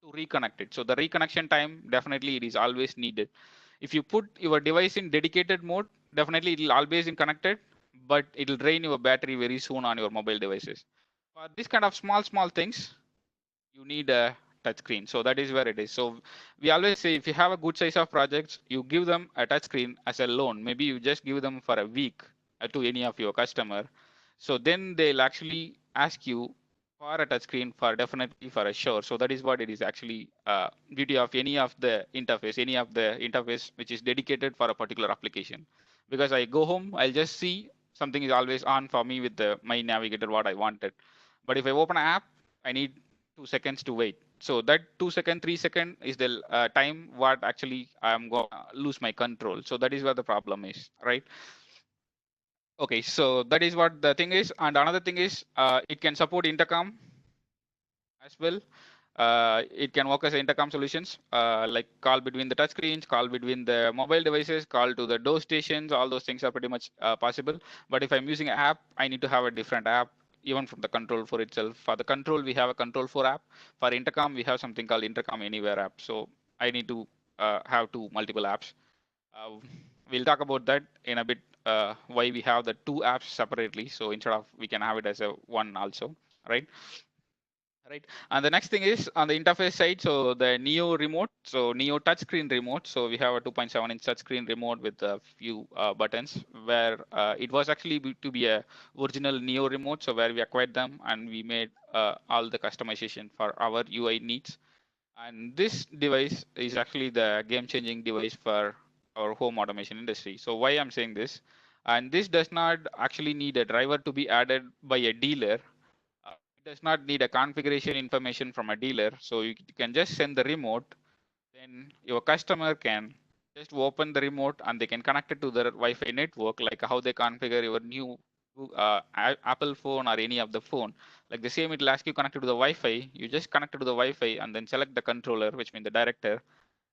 to reconnect it. So the reconnection time, definitely it is always needed. If you put your device in dedicated mode, definitely it will always be connected, but it will drain your battery very soon on your mobile devices. For this kind of small things, you need a touch screen. So that is where it is. So we always say if you have a good size of projects, you give them a touch screen as a loan. Maybe you just give them for a week to any of your customer. So then they'll actually ask you for a touch screen for definitely for a sure. So that is what it is actually beauty of any of the interface which is dedicated for a particular application. Because I go home, I'll just see something is always on for me with my navigator what I wanted. But if I open an app, I need 2 seconds to wait. So that 2 second, 3 second is the time what actually I'm going to lose my control. So that is where the problem is, right? Okay, so that is what the thing is. And another thing is it can support intercom as well. It can work as intercom solutions, like call between the touchscreens, call between the mobile devices, call to the door stations. All those things are pretty much possible. But if I'm using an app, I need to have a different app, even from the control for itself. For the control, we have a control for app. For intercom, we have something called intercom anywhere app. So I need to have multiple apps. We'll talk about that in a bit, why we have the two apps separately. So instead of we can have it as a one also, right? Right. And the next thing is on the interface side, so the Neo remote, so Neo touchscreen remote. So we have a 2.7-inch touchscreen remote with a few buttons where it was actually to be a original Neo remote. So where we acquired them and we made all the customization for our UI needs. And this device is actually the game-changing device for our home automation industry. So why I'm saying this, and this does not actually need a driver to be added by a dealer. It does not need a configuration information from a dealer. So you can just send the remote, then your customer can just open the remote and they can connect it to their Wi-Fi network, like how they configure your new Apple phone or any of the phone. Like the same, it'll ask you connected to the Wi-Fi. You just connect it to the Wi-Fi and then select the controller, which means the director,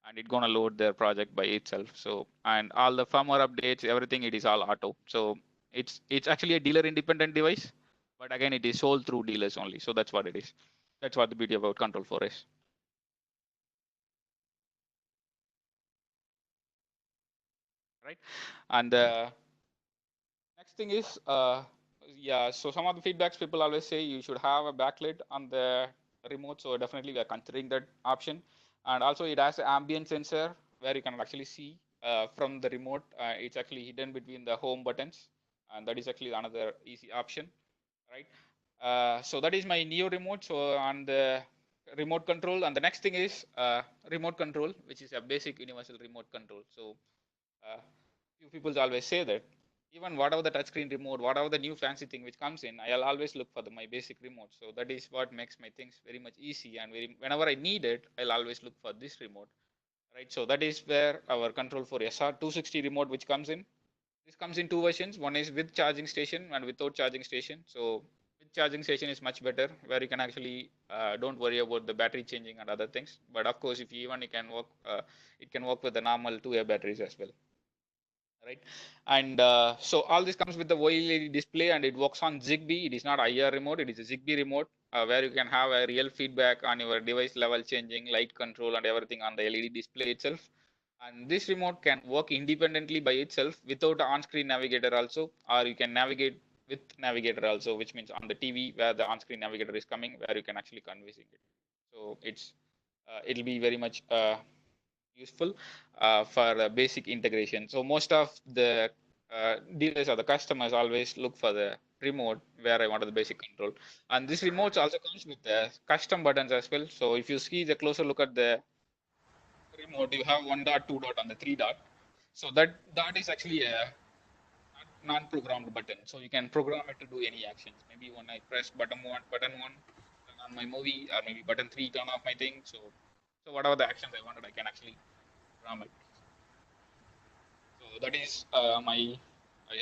and it's gonna load their project by itself. So and all the firmware updates, everything, it is all auto. So it's actually a dealer independent device, but again, it is sold through dealers only. So that's what it is. That's what the beauty about Control 4 is. Right. And next thing is, yeah, so some of the feedbacks people always say you should have a backlit on the remote. So definitely we are considering that option. And also it has an ambient sensor where you can actually see from the remote. It's actually hidden between the home buttons. And that is actually another easy option, right? So that is my Neo remote. So on the remote control, and the next thing is remote control, which is a basic universal remote control. So few people always say that even whatever the touchscreen remote, whatever the new fancy thing which comes in, I'll always look for my basic remote. So that is what makes my things very much easy, and whenever I need it, I'll always look for this remote, right? So that is where our Control 4 SR260 remote which comes in. This comes in two versions. One is with charging station and without charging station. So with charging station is much better, where you can actually don't worry about the battery changing and other things. But of course, if you even it can work with the normal 2A batteries as well, right? And so all this comes with the OLED display, and it works on Zigbee. It is not IR remote; it is a Zigbee remote, where you can have a real feedback on your device level changing, light control, and everything on the LED display itself. And this remote can work independently by itself without an on-screen navigator also, or you can navigate with navigator also, which means on the TV where the on-screen navigator is coming, where you can actually conversing it. So it'll be very much useful for the basic integration. So most of the dealers or the customers always look for the remote where I wanted the basic control. And this remote also comes with the custom buttons as well. So if you see the closer look at the remote, you have 1 dot, 2 dot, and the 3 dot. So that dot is actually a non-programmed button. So you can program it to do any actions. Maybe when I press button one, turn on my movie, or maybe button three, turn off my thing. So whatever the actions I wanted, I can actually program it. So that is my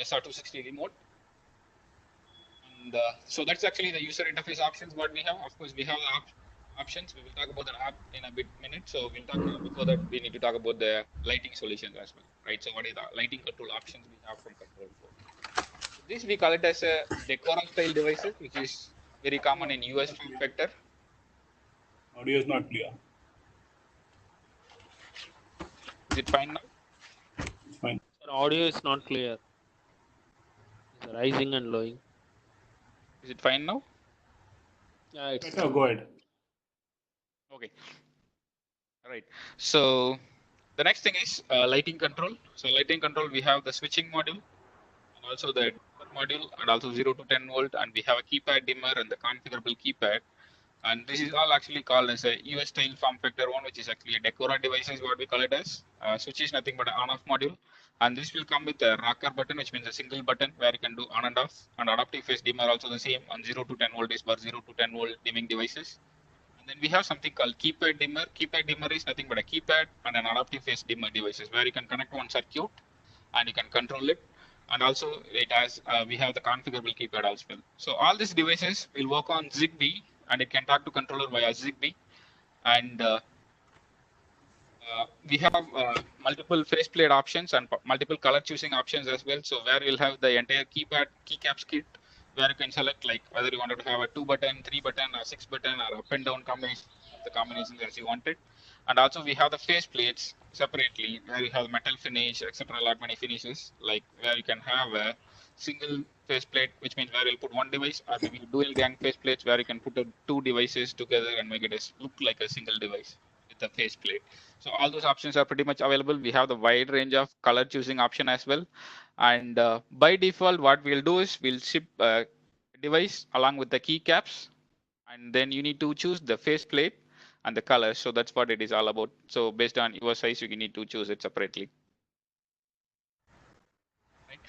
SR260 remote. And so that's actually the user interface options what we have. Of course, we have the options. We will talk about the app in a minute. So we'll talk before that. We need to talk about the lighting solutions as well, right? So what is the lighting control options we have from Control 4? So this we call it as a Decora style devices, which is very common in US form factor. Audio is not clear. Is it fine now? It's fine. Sir, audio is not clear. It's rising and lowing. Is it fine now? Yeah, it's Better, go ahead. Okay. All right. So the next thing is lighting control. So lighting control, we have the switching module, and also the dimmer module, and also 0 to 10 volt, and we have a keypad dimmer and the configurable keypad. And this is all actually called as a US style form factor one, which is actually a Decora device is what we call it as. Switch is nothing but an on-off module. And this will come with a rocker button, which means a single button where you can do on and off. And adaptive phase dimmer also the same, and 0 to 10 volt is for 0 to 10 volt dimming devices. And then we have something called keypad dimmer. Keypad dimmer is nothing but a keypad and an adaptive phase dimmer devices where you can connect one circuit and you can control it. And also it has we have the configurable keypad as well. So all these devices will work on Zigbee, and it can talk to controller via Zigbee. And we have multiple faceplate options and multiple color choosing options as well. So where you'll have the entire keycaps kit, where you can select like whether you wanted to have a 2 button, 3 button, or 6 button, or up and down combination of the combinations as you wanted. And also we have the faceplates separately, where you have metal finish, etc. Lot many finishes, like where you can have single faceplate, which means where you'll put one device, or maybe dual gang faceplates where you can put two devices together and make it look like a single device with a faceplate. So all those options are pretty much available. We have the wide range of color choosing option as well. And by default, what we'll do is we'll ship a device along with the keycaps, and then you need to choose the faceplate and the color. So that's what it is all about. So based on your size, you need to choose it separately. Right.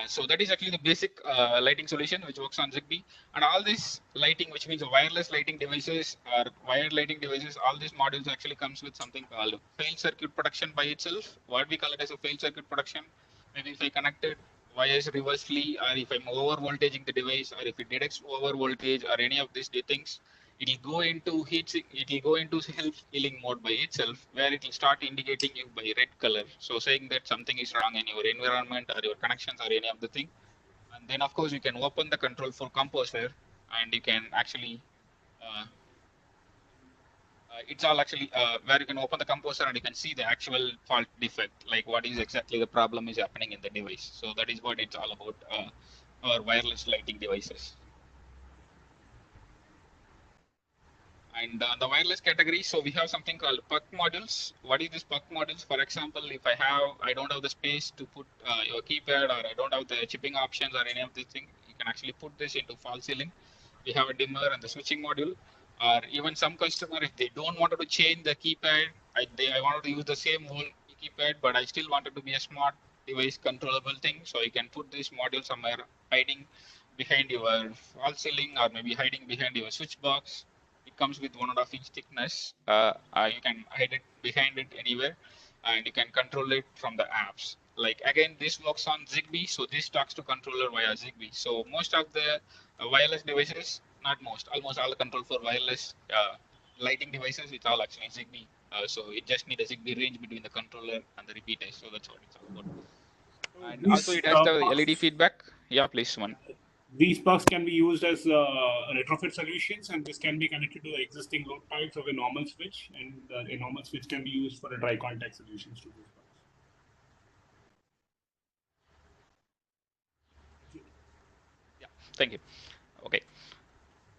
So that is actually the basic lighting solution which works on Zigbee. And all this lighting, which means wireless lighting devices or wired lighting devices, all these modules actually comes with something called failed circuit protection by itself. What we call it as a failed circuit protection. Maybe if I connected wires reversely, or if I'm over voltaging the device, or if it detects over voltage or any of these things, it will go into it will go into self-healing mode by itself, where it will start indicating you by red color, so saying that something is wrong in your environment or your connections or any of the thing. And then of course you can open the control for composer, and you can actually it's all actually where you can open the composer and you can see the actual fault defect, like what is exactly the problem is happening in the device. So that is what it's all about, our wireless lighting devices. And the wireless category, so we have something called puck modules. What is this puck modules? For example, if I don't have the space to put your keypad, or I don't have the chipping options or any of these things, you can actually put this into false ceiling. We have a dimmer and the switching module. Or even some customer, if they don't want to change the keypad, I wanted to use the same whole keypad, but I still wanted to be a smart device controllable thing. So you can put this module somewhere hiding behind your false ceiling, or maybe hiding behind your switch box. It comes with 1.5 inch thickness. You can hide it behind it anywhere, and you can control it from the apps. Like again, this works on Zigbee, so this talks to controller via Zigbee. So most of the wireless devices, not most, almost all the control for wireless lighting devices, it's all actually Zigbee. So it just needs a Zigbee range between the controller and the repeaters. So that's what it's all about. And also These it has the pucks, LED feedback. Yeah, please, one. these pucks can be used as retrofit solutions, and this can be connected to the existing load types of a normal switch, and a normal switch can be used for a dry contact solutions to these pucks. Yeah, thank you. Okay.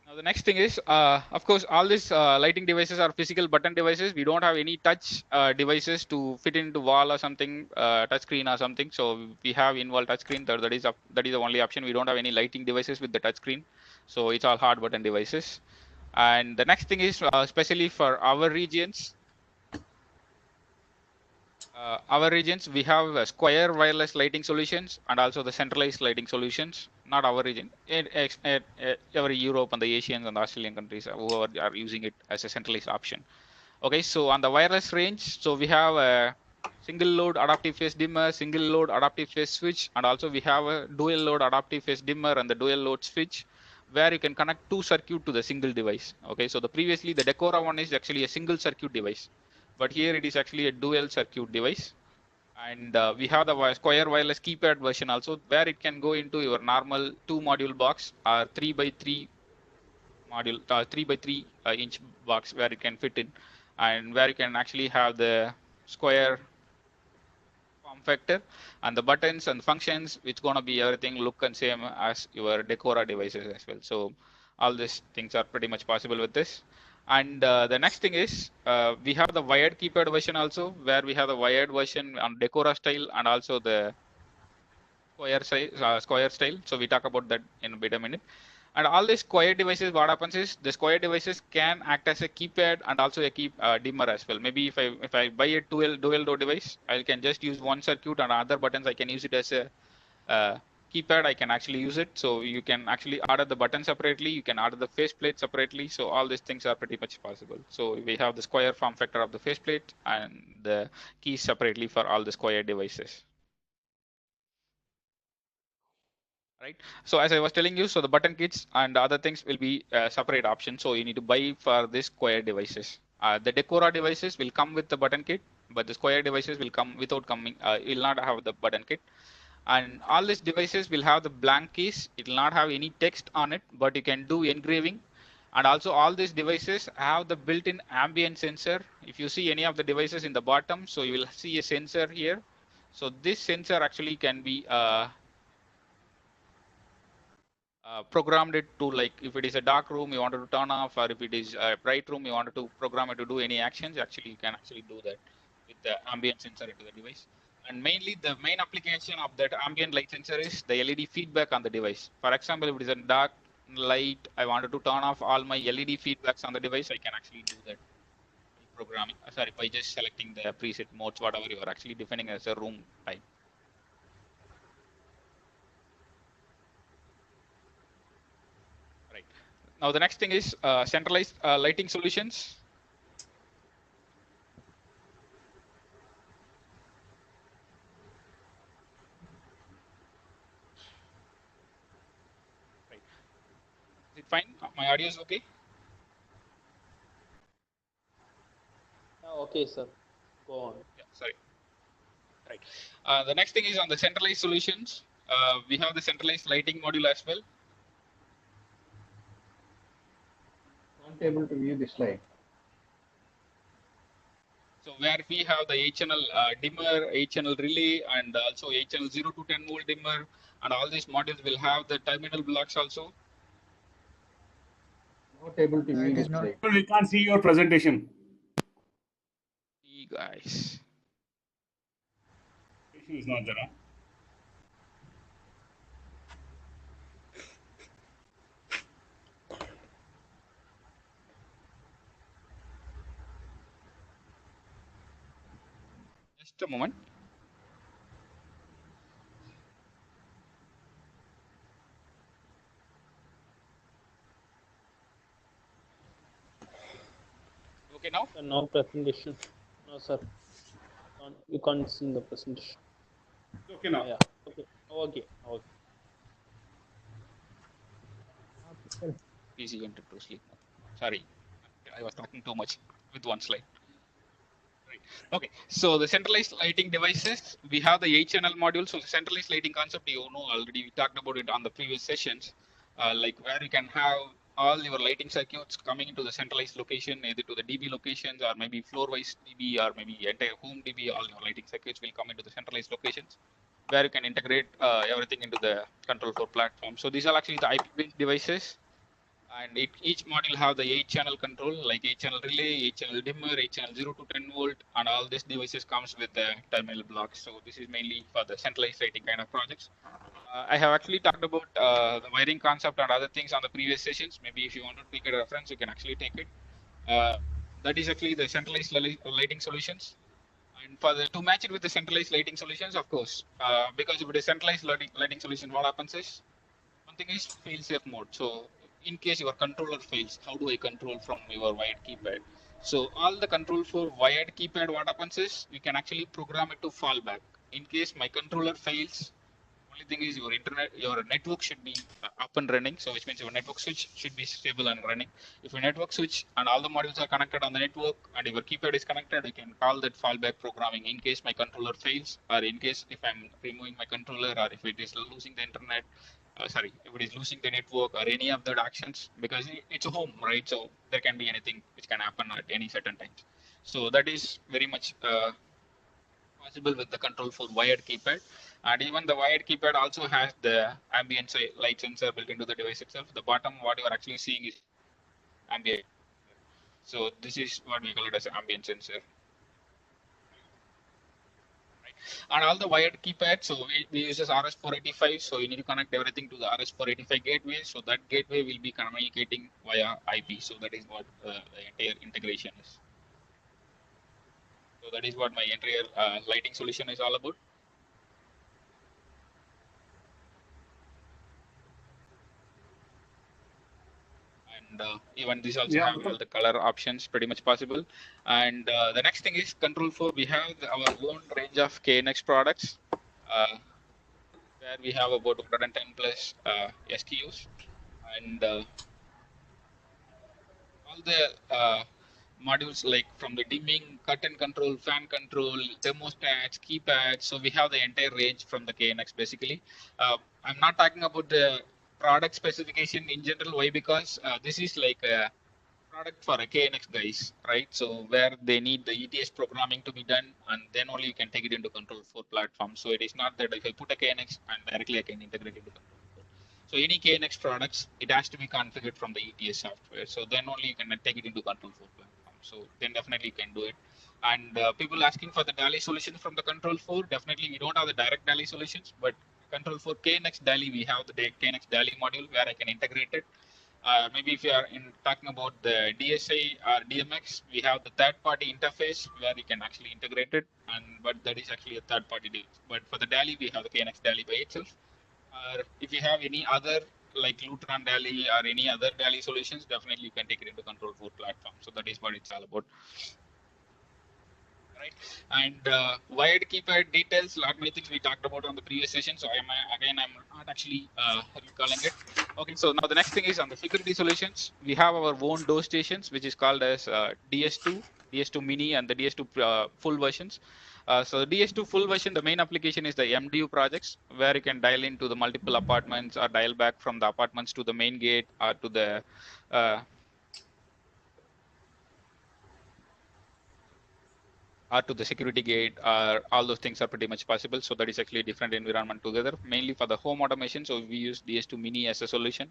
Now the next thing is, of course, all these lighting devices are physical button devices. We don't have any touch devices to fit into wall or something, touch screen or something. So we have in-wall touch screen. That is the only option. We don't have any lighting devices with the touch screen. So it's all hard button devices. And the next thing is, especially for our regions, we have square wireless lighting solutions and also the centralized lighting solutions. Not our region, every Europe and the Asians and the Australian countries, who are using it as a centralized option. Okay, so on the wireless range, so we have a single load adaptive phase dimmer, single load adaptive phase switch, and also we have a dual load adaptive phase dimmer and the dual load switch, where you can connect two circuit to the single device. Okay, so the previously the Decora one is actually a single circuit device, but here it is actually a dual circuit device. And we have the square wireless keypad version also, where it can go into your normal 2 module box or 3x3 module, 3x3 inch box, where it can fit in, and where you can actually have the square form factor and the buttons and functions, which gonna be everything look and same as your Decora devices as well. So all these things are pretty much possible with this. And the next thing is, we have the wired keypad version also, where we have the wired version on Decora style and also the square style. So we talk about that in a bit a minute. And all these square devices, what happens is the square devices can act as a keypad and also a key dimmer as well. Maybe if I buy a dual door device, I can just use one circuit, and other buttons I can use it as a keypad. I can actually use it. So you can actually order the button separately. You can order the faceplate separately. So all these things are pretty much possible. So we have the square form factor of the faceplate and the keys separately for all the square devices. Right. So as I was telling you, so the button kits and other things will be separate options. So you need to buy for this square devices. The Decora devices will come with the button kit, but the square devices will come without coming. Will not have the button kit. And all these devices will have the blank keys. It will not have any text on it, but you can do engraving. And also all these devices have the built-in ambient sensor. If you see any of the devices in the bottom, so you will see a sensor here. So this sensor actually can be programmed it to, like, if it is a dark room, you wanted to turn off, or if it is a bright room, you wanted to program it to do any actions. Actually, you can actually do that with the ambient sensor into the device. And mainly, the main application of that ambient light sensor is the LED feedback on the device. For example, if it is a dark light, I wanted to turn off all my LED feedbacks on the device, I can actually do that by programming. Sorry, by just selecting the preset modes, whatever you are actually defining as a room type. Right. Now the next thing is centralized lighting solutions. Right. Is it fine? My audio is okay? Okay, sir. Go on. Yeah, sorry. Right. The next thing is on the centralized solutions. We have the centralized lighting module as well. Not able to view the slide. So where we have the 8-channel dimmer, 8-channel relay, and also 8-channel 0 to 10 volt dimmer, and all these modules will have the terminal blocks also. Not able to view It the is not. slide. We can't see your presentation. See, guys. Presentation is not there. Huh? Just a moment. Okay now? Sir, no presentation. No, sir. You can't see the presentation. Okay now. Yeah. Okay. Okay. Okay. PC went to sleep now. Sorry, I was talking too much with one slide. Right. Okay. So the centralized lighting devices, we have the 8-channel module. So the centralized lighting concept, you know already. We talked about it on the previous sessions, like where you can have all your lighting circuits coming into the centralized location, either to the DB locations or maybe floor-wise DB or maybe entire home DB. All your lighting circuits will come into the centralized locations, where you can integrate everything into the control floor platform. So these are actually the IP-based devices. And each module have the 8-channel control, like 8-channel relay, 8-channel dimmer, 8-channel 0 to 10 volt, and all these devices comes with the terminal blocks. So this is mainly for the centralized lighting kind of projects. I have actually talked about the wiring concept and other things on the previous sessions. Maybe if you want to take a reference, you can actually take it. That is actually the centralized lighting solutions. And for to match it with the centralized lighting solutions, of course, because if it is centralized lighting solution, what happens is, one thing is fail-safe mode. So in case your controller fails, how do I control from your wired keypad? So all the control for wired keypad, what happens is you can actually program it to fall back. In case my controller fails, only thing is your network should be up and running. So which means your network switch should be stable and running. If your network switch and all the modules are connected on the network and your keypad is connected, you can call that fallback programming in case my controller fails, or in case if I'm removing my controller, or if it is losing the internet, sorry, if it is losing the network or any of that actions, because it's a home, right? So there can be anything which can happen at any certain times. So that is very much possible with the control for wired keypad. And even the wired keypad also has the ambient light sensor built into the device itself. The bottom, what you are actually seeing is ambient. So this is what we call it as ambient sensor. Right. And all the wired keypad, so we use this RS485, so you need to connect everything to the RS485 gateway. So that gateway will be communicating via IP. So that is what the entire integration is. So that is what my entire lighting solution is all about. And even this also have all the color options pretty much possible. And the next thing is control for, we have our own range of KNX products, where we have about 110 plus SKUs, and all the modules, like from the dimming, curtain control, fan control, thermostats, keypads. So we have the entire range from the KNX basically. I'm not talking about the product specification in general. Why? Because this is like a product for a KNX guys, right? So where they need the ETS programming to be done, and then only you can take it into control 4 platform. So it is not that if I put a KNX and directly I can integrate into control 4. So any KNX products, it has to be configured from the ETS software. So then only you can take it into Control 4 platform. So then definitely you can do it. And people asking for the DALI solutions from the Control 4, definitely we don't have the direct DALI solutions, but Control 4 KNX DALI, we have the KNX DALI module where I can integrate it. Maybe if you are talking about the DSI or DMX, we have the third-party interface where you can actually integrate it, but that is actually a third-party deal. But for the DALI, we have the KNX DALI by itself. Or if you have any other like Lutron DALI or any other DALI solutions, definitely you can take it into Control 4 platform. So that is what it's all about. Right. And wired keypad details, a lot many things we talked about on the previous session. So I'm not actually recalling it. Okay, so now the next thing is on the security solutions. We have our own door stations, which is called as DS2, DS2 Mini, and the DS2 full versions. So the DS2 full version, the main application is the MDU projects, where you can dial into the multiple apartments or dial back from the apartments to the main gate or to the to the security gate, all those things are pretty much possible. So that is actually a different environment together, mainly for the home automation. So we use DS2 Mini as a solution.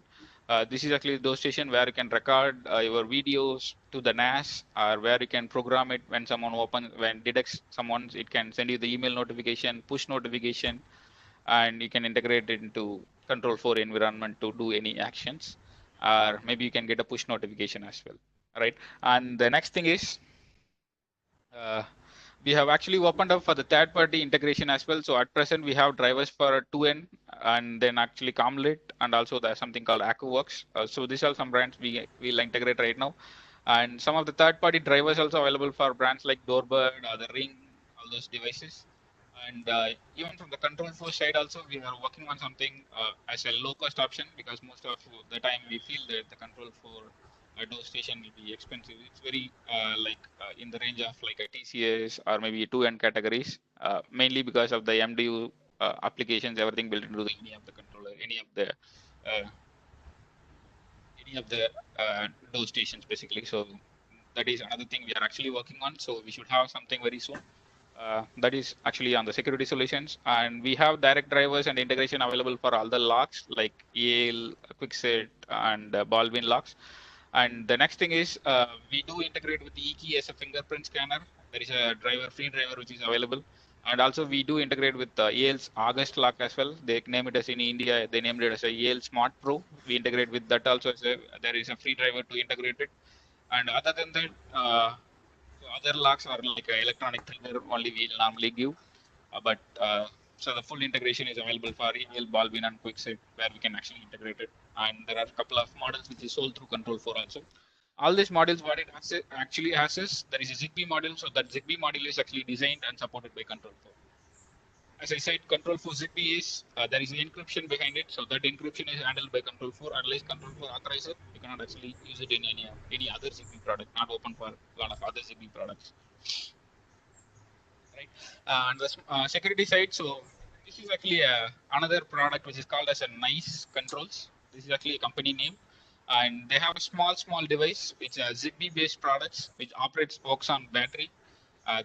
This is actually those station where you can record your videos to the NAS, or where you can program it when someone when detects someone, it can send you the email notification, push notification, and you can integrate it into Control 4 environment to do any actions, or maybe you can get a push notification as well, right? And the next thing is, we have actually opened up for the third-party integration as well. So at present, we have drivers for 2N and then actually Comlit, and also there's something called AccuWorks. So these are some brands we will integrate right now. And some of the third-party drivers also available for brands like Doorbird or the Ring, all those devices. And even from the Control 4 side also, we are working on something as a low-cost option, because most of the time we feel that the Control 4 door station will be expensive. It's very in the range of like a TCS or maybe a 2N categories, mainly because of the MDU applications, everything built into any of the controller, any of the door stations basically. So that is another thing we are actually working on. So we should have something very soon. That is actually on the security solutions, and we have direct drivers and integration available for all the locks like EAL, Quickset, and Baldwin locks. And the next thing is we do integrate with the eKey as a fingerprint scanner. There is a free driver which is available. And also we do integrate with EAL's August lock as well. They name it as in India, they named it as a EAL Smart Pro. We integrate with that also. There is a free driver to integrate it. And other than that, so other locks are like electronic trigger only we normally give. So the full integration is available for EAL, Baldwin, and Quickset, where we can actually integrate it. And there are a couple of models which is sold through Control 4 also. All these modules, what it actually has is, there is a Zigbee module. So that Zigbee module is actually designed and supported by Control 4. As I said, Control 4 Zigbee is, there is an encryption behind it. So that encryption is handled by Control 4. Unless Control 4 authorizes it, you cannot actually use it in any other Zigbee product, not open for a lot of other Zigbee products. Right. And the security side, so this is actually another product which is called as a Nice Controls. This is actually a company name, and they have a small device which are Zigbee-based products which works on battery.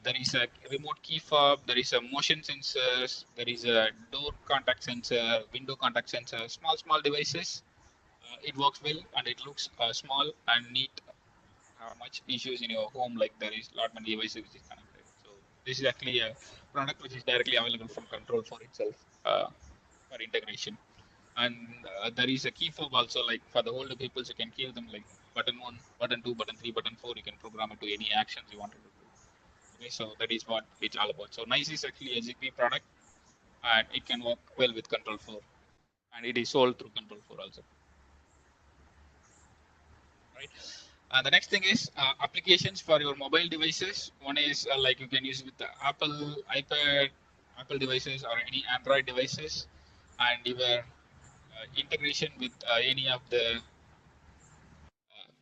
There is a remote key fob, there is a motion sensors, there is a door contact sensor, window contact sensor, small devices. It works well and it looks small and neat. Have much issues in your home, like there is a lot many devices which is connected. So this is actually a product which is directly available from Control 4 itself for integration. And there is a key fob also, like for the older people, you can key them like button 1, button 2, button 3, button 4. You can program it to any actions you wanted to do. Okay, so that is what it's all about. So Nice is actually a Zigbee product, and it can work well with Control 4, and it is sold through Control 4 also. Right. The next thing is applications for your mobile devices. One is like you can use with the Apple iPad, Apple devices, or any Android devices, and your integration with any of the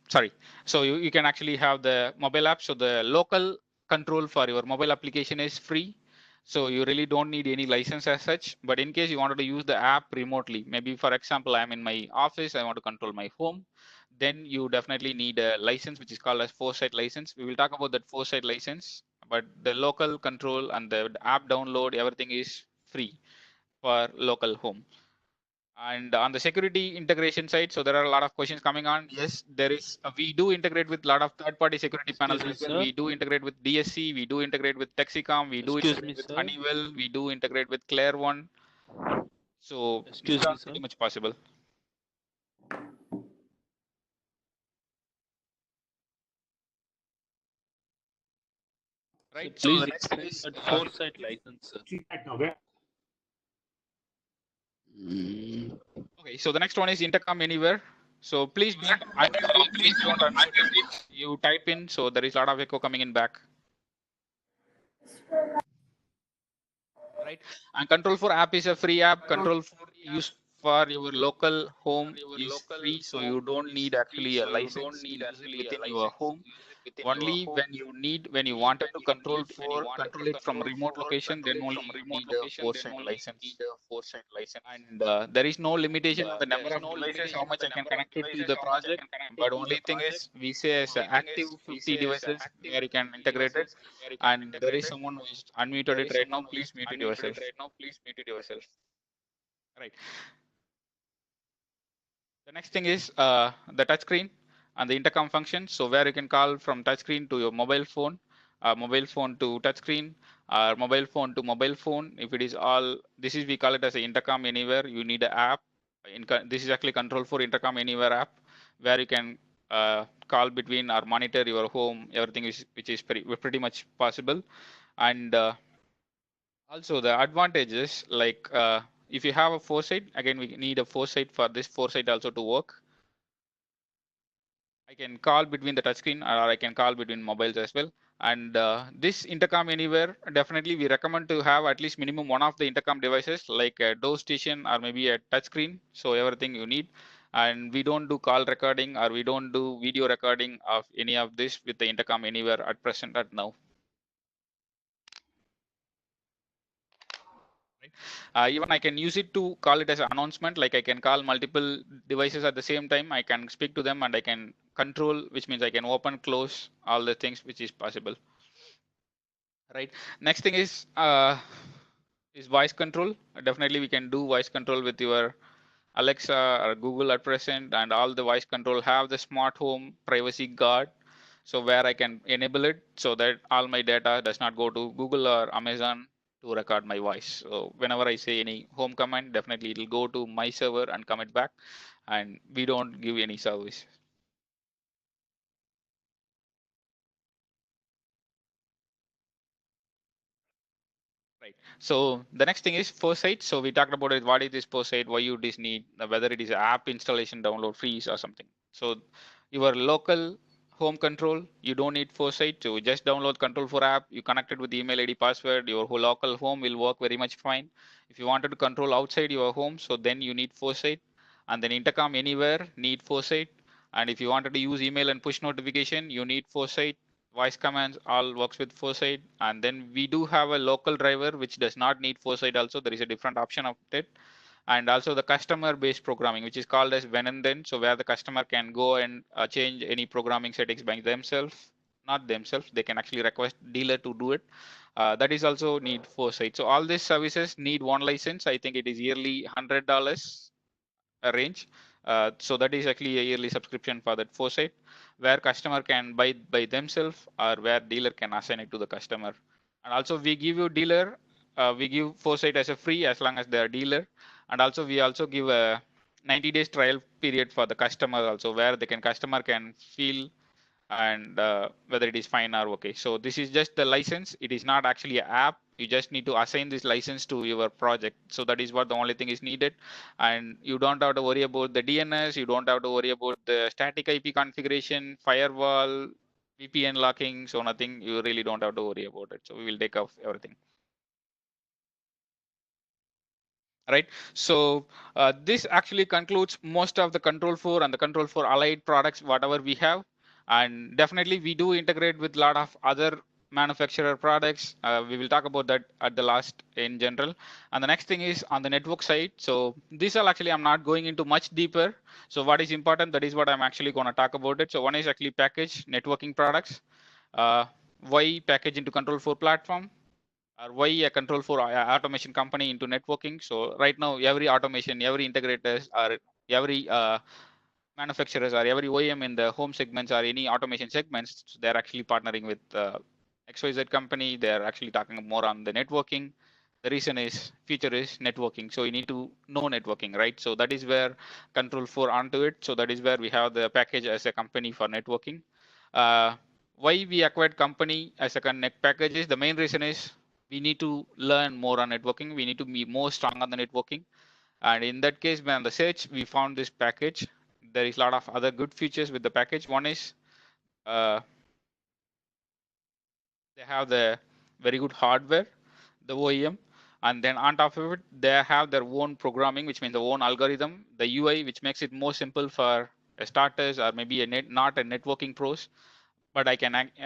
sorry. So you can actually have the mobile app. So the local control for your mobile application is free. So you really don't need any license as such. But in case you wanted to use the app remotely, maybe for example, I'm in my office, I want to control my home, then you definitely need a license, which is called as Foresight license. We will talk about that Foresight license, but the local control and the app download, everything is free for local home. And on the security integration side, so there are a lot of questions coming on. Yes, there is. We do integrate with a lot of third-party security panels as well. We do integrate with DSC. We do integrate with Texicom. We do integrate with Honeywell. We do integrate with Claire One. So these are pretty much possible. Right. So please explain that foresight license, sir. Okay, so the next one is Intercom Anywhere. So please don't unmute it. Please don't unmute it. You type in, so there is a lot of echo coming in back. Right. And Control 4 app is a free app. Control 4 use for your local home is free, so you don't need actually a license to use it within your home. Only when you wanted to control it from remote location, then only you need a foresight license. And there is no limitation on the number of devices, how much I can connect it to the project. But only thing is, we say as active 50 devices where you can integrate it. And there is someone who is unmuted it right now. Please mute it yourself. Right. The next thing is the touchscreen and the intercom function. So where you can call from touchscreen to your mobile phone to touchscreen, or mobile phone to mobile phone. If it is all, this is, we call it as a intercom anywhere. You need an app. This is actually Control 4 intercom anywhere app, where you can call between or monitor your home. Everything is, which is pretty much possible. And also the advantages, like if you have a foresight, again, we need a foresight for this foresight also to work. I can call between the touchscreen, or I can call between mobiles as well. And this intercom anywhere, definitely we recommend to have at least minimum one of the intercom devices, like a door station or maybe a touchscreen. So everything you need. And we don't do call recording, or we don't do video recording of any of this with the intercom anywhere at present at now. Even I can use it to call it as an announcement, like I can call multiple devices at the same time. I can speak to them and I can control, which means I can open, close, all the things which is possible. Right. Next thing is voice control. Definitely we can do voice control with your Alexa or Google at present, and all the voice control have the smart home privacy guard. So where I can enable it so that all my data does not go to Google or Amazon to record my voice. So whenever I say any home command, definitely it will go to my server and come it back, and we don't give any service. Right. So the next thing is foresight. So we talked about it. What is this foresight? Why you this need? Whether it is app installation, download fees, or something. So your local home control, you don't need foresight. So just download Control 4 app. You connect it with email ID, password. Your whole local home will work very much fine. If you wanted to control outside your home, so then you need foresight. And then intercom anywhere need foresight. And if you wanted to use email and push notification, you need foresight. Voice commands all works with foresight. And then we do have a local driver which does not need foresight also. There is a different option of it. And also the customer based programming, which is called as when and then. So where the customer can go and change any programming settings by themselves. Not themselves, they can actually request dealer to do it. That is also need foresight. So all these services need one license. I think it is yearly $100 a range. So that is actually a yearly subscription for that foresight, where customer can buy by themselves, or where dealer can assign it to the customer. And also we give you dealer, we give foresight as a free as long as they are dealer. And also we also give a 90 days trial period for the customer also, where the customer can feel and whether it is fine or okay. So this is just the license. It is not actually an app. You just need to assign this license to your project. So that is what the only thing is needed. And you don't have to worry about the DNS. You don't have to worry about the static IP configuration, firewall, VPN locking. So nothing, you really don't have to worry about it. So we will take off everything. Right. So this actually concludes most of the Control 4 and the Control 4 allied products, whatever we have. And definitely we do integrate with a lot of other manufacturer products. We will talk about that at the last in general. And the next thing is on the network side. So these are actually, I'm not going into much deeper. So what is important, that is what I'm actually going to talk about it. So one is actually package networking products. Why package into Control 4 platform? or why a control for automation company into networking. So right now, every automation, every integrators, or every manufacturers, or every OEM in the home segments or any automation segments, they're actually partnering with XYZ company. They're actually talking more on the networking. The reason is feature is networking. So you need to know networking, right? So that is where control 4 onto it. So that is where we have the package as a company for networking. Why we acquired company as a connect package is the main reason is we need to learn more on networking. We need to be more strong on the networking. And in that case, when on the search, we found this package. There is a lot of other good features with the package. One is they have the very good hardware, the OEM, and then on top of it, they have their own programming, which means the own algorithm, the UI, which makes it more simple for starters or maybe not a networking pros. But I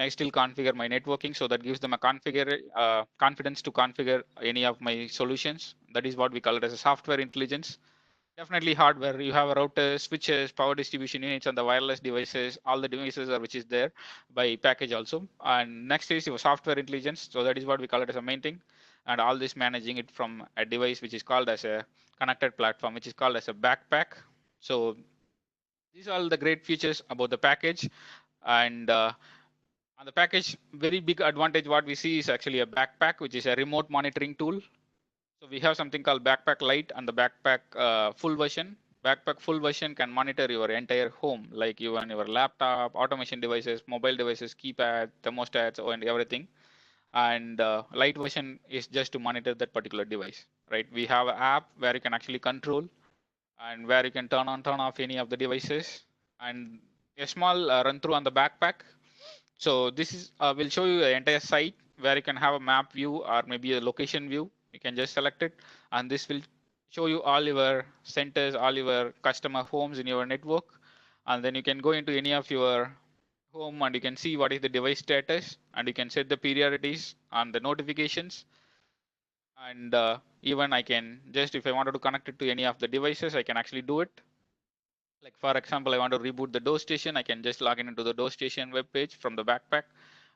still configure my networking, so that gives them a confidence to configure any of my solutions. That is what we call it as a software intelligence. Definitely hardware. You have a router, switches, power distribution units, and the wireless devices. All the devices are which is there by package also. And next is your software intelligence. So that is what we call it as a main thing. And all this managing it from a device which is called as a connected platform, which is called as a backpack. So these are all the great features about the package. And on the package, very big advantage what we see is actually a backpack, which is a remote monitoring tool. So we have something called Backpack Lite and the Backpack full version. Backpack full version can monitor your entire home, like even your laptop, automation devices, mobile devices, keypad, thermostats, and everything. And Lite version is just to monitor that particular device, right? We have an app where you can actually control and where you can turn on, turn off any of the devices. And a small run through on the backpack. So this is will show you the entire site where you can have a map view or maybe a location view. You can just select it, and this will show you all your centers, all your customer homes in your network. And then you can go into any of your home and you can see what is the device status, and you can set the priorities on the notifications. And even I can just, if I wanted to connect it to any of the devices, I can actually do it. Like for example, I want to reboot the door station. I can just log in into the door station web page from the backpack,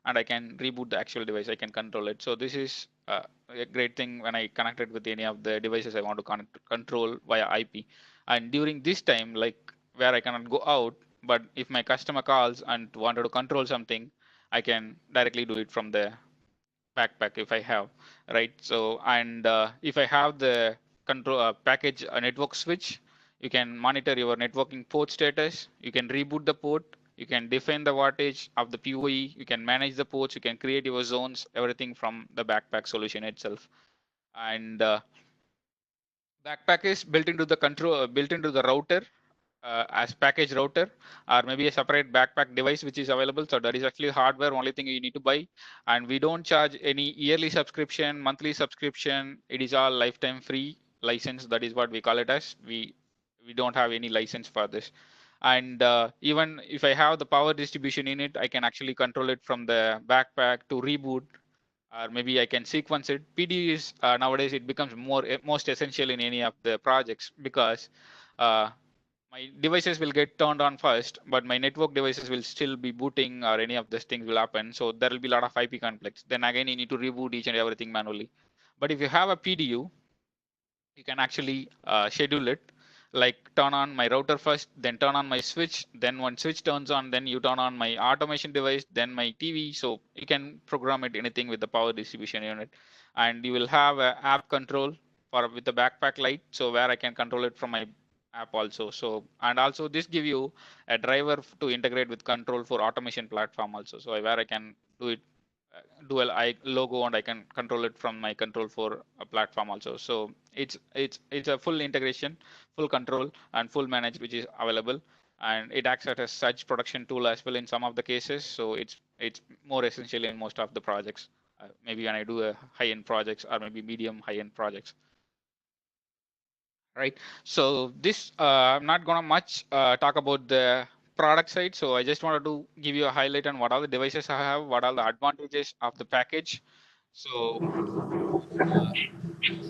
and I can reboot the actual device. I can control it. So this is a great thing when I connect it with any of the devices I want to control via IP. And during this time, like where I cannot go out, but if my customer calls and wanted to control something, I can directly do it from the backpack if I have, right? So, and if I have the control package network switch, you can monitor your networking port status. You can reboot the port. You can define the wattage of the PoE. You can manage the ports. You can create your zones, everything from the backpack solution itself. And backpack is built into the built into the router as package router, or maybe a separate backpack device which is available. So that is actually hardware, only thing you need to buy. And we don't charge any yearly subscription, monthly subscription. It is all lifetime free license. That is what we call it as. We don't have any license for this. And even if I have the power distribution in it, I can actually control it from the backpack to reboot, or maybe I can sequence it. PD is nowadays it becomes most essential in any of the projects, because my devices will get turned on first, but my network devices will still be booting, or any of these things will happen. So there will be a lot of IP conflicts. Then again, you need to reboot each and everything manually. But if you have a PDU, you can actually schedule it, like turn on my router first, then turn on my switch. Then when switch turns on, then you turn on my automation device, then my TV. So you can program it anything with the power distribution unit, and you will have a app control for with the backpack light. So where I can control it from my app also. So, and also this give you a driver to integrate with control for automation platform also. So where I can do it dual logo, and I can control it from my control for a platform also. So it's a full integration, full control, and full manage which is available, and it acts as a such production tool as well in some of the cases. So it's more essential in most of the projects. Maybe when I do a high-end projects, or maybe medium high-end projects. Right. So this I'm not gonna much talk about the product side. So I just wanted to give you a highlight on what are the devices I have, what are the advantages of the package. So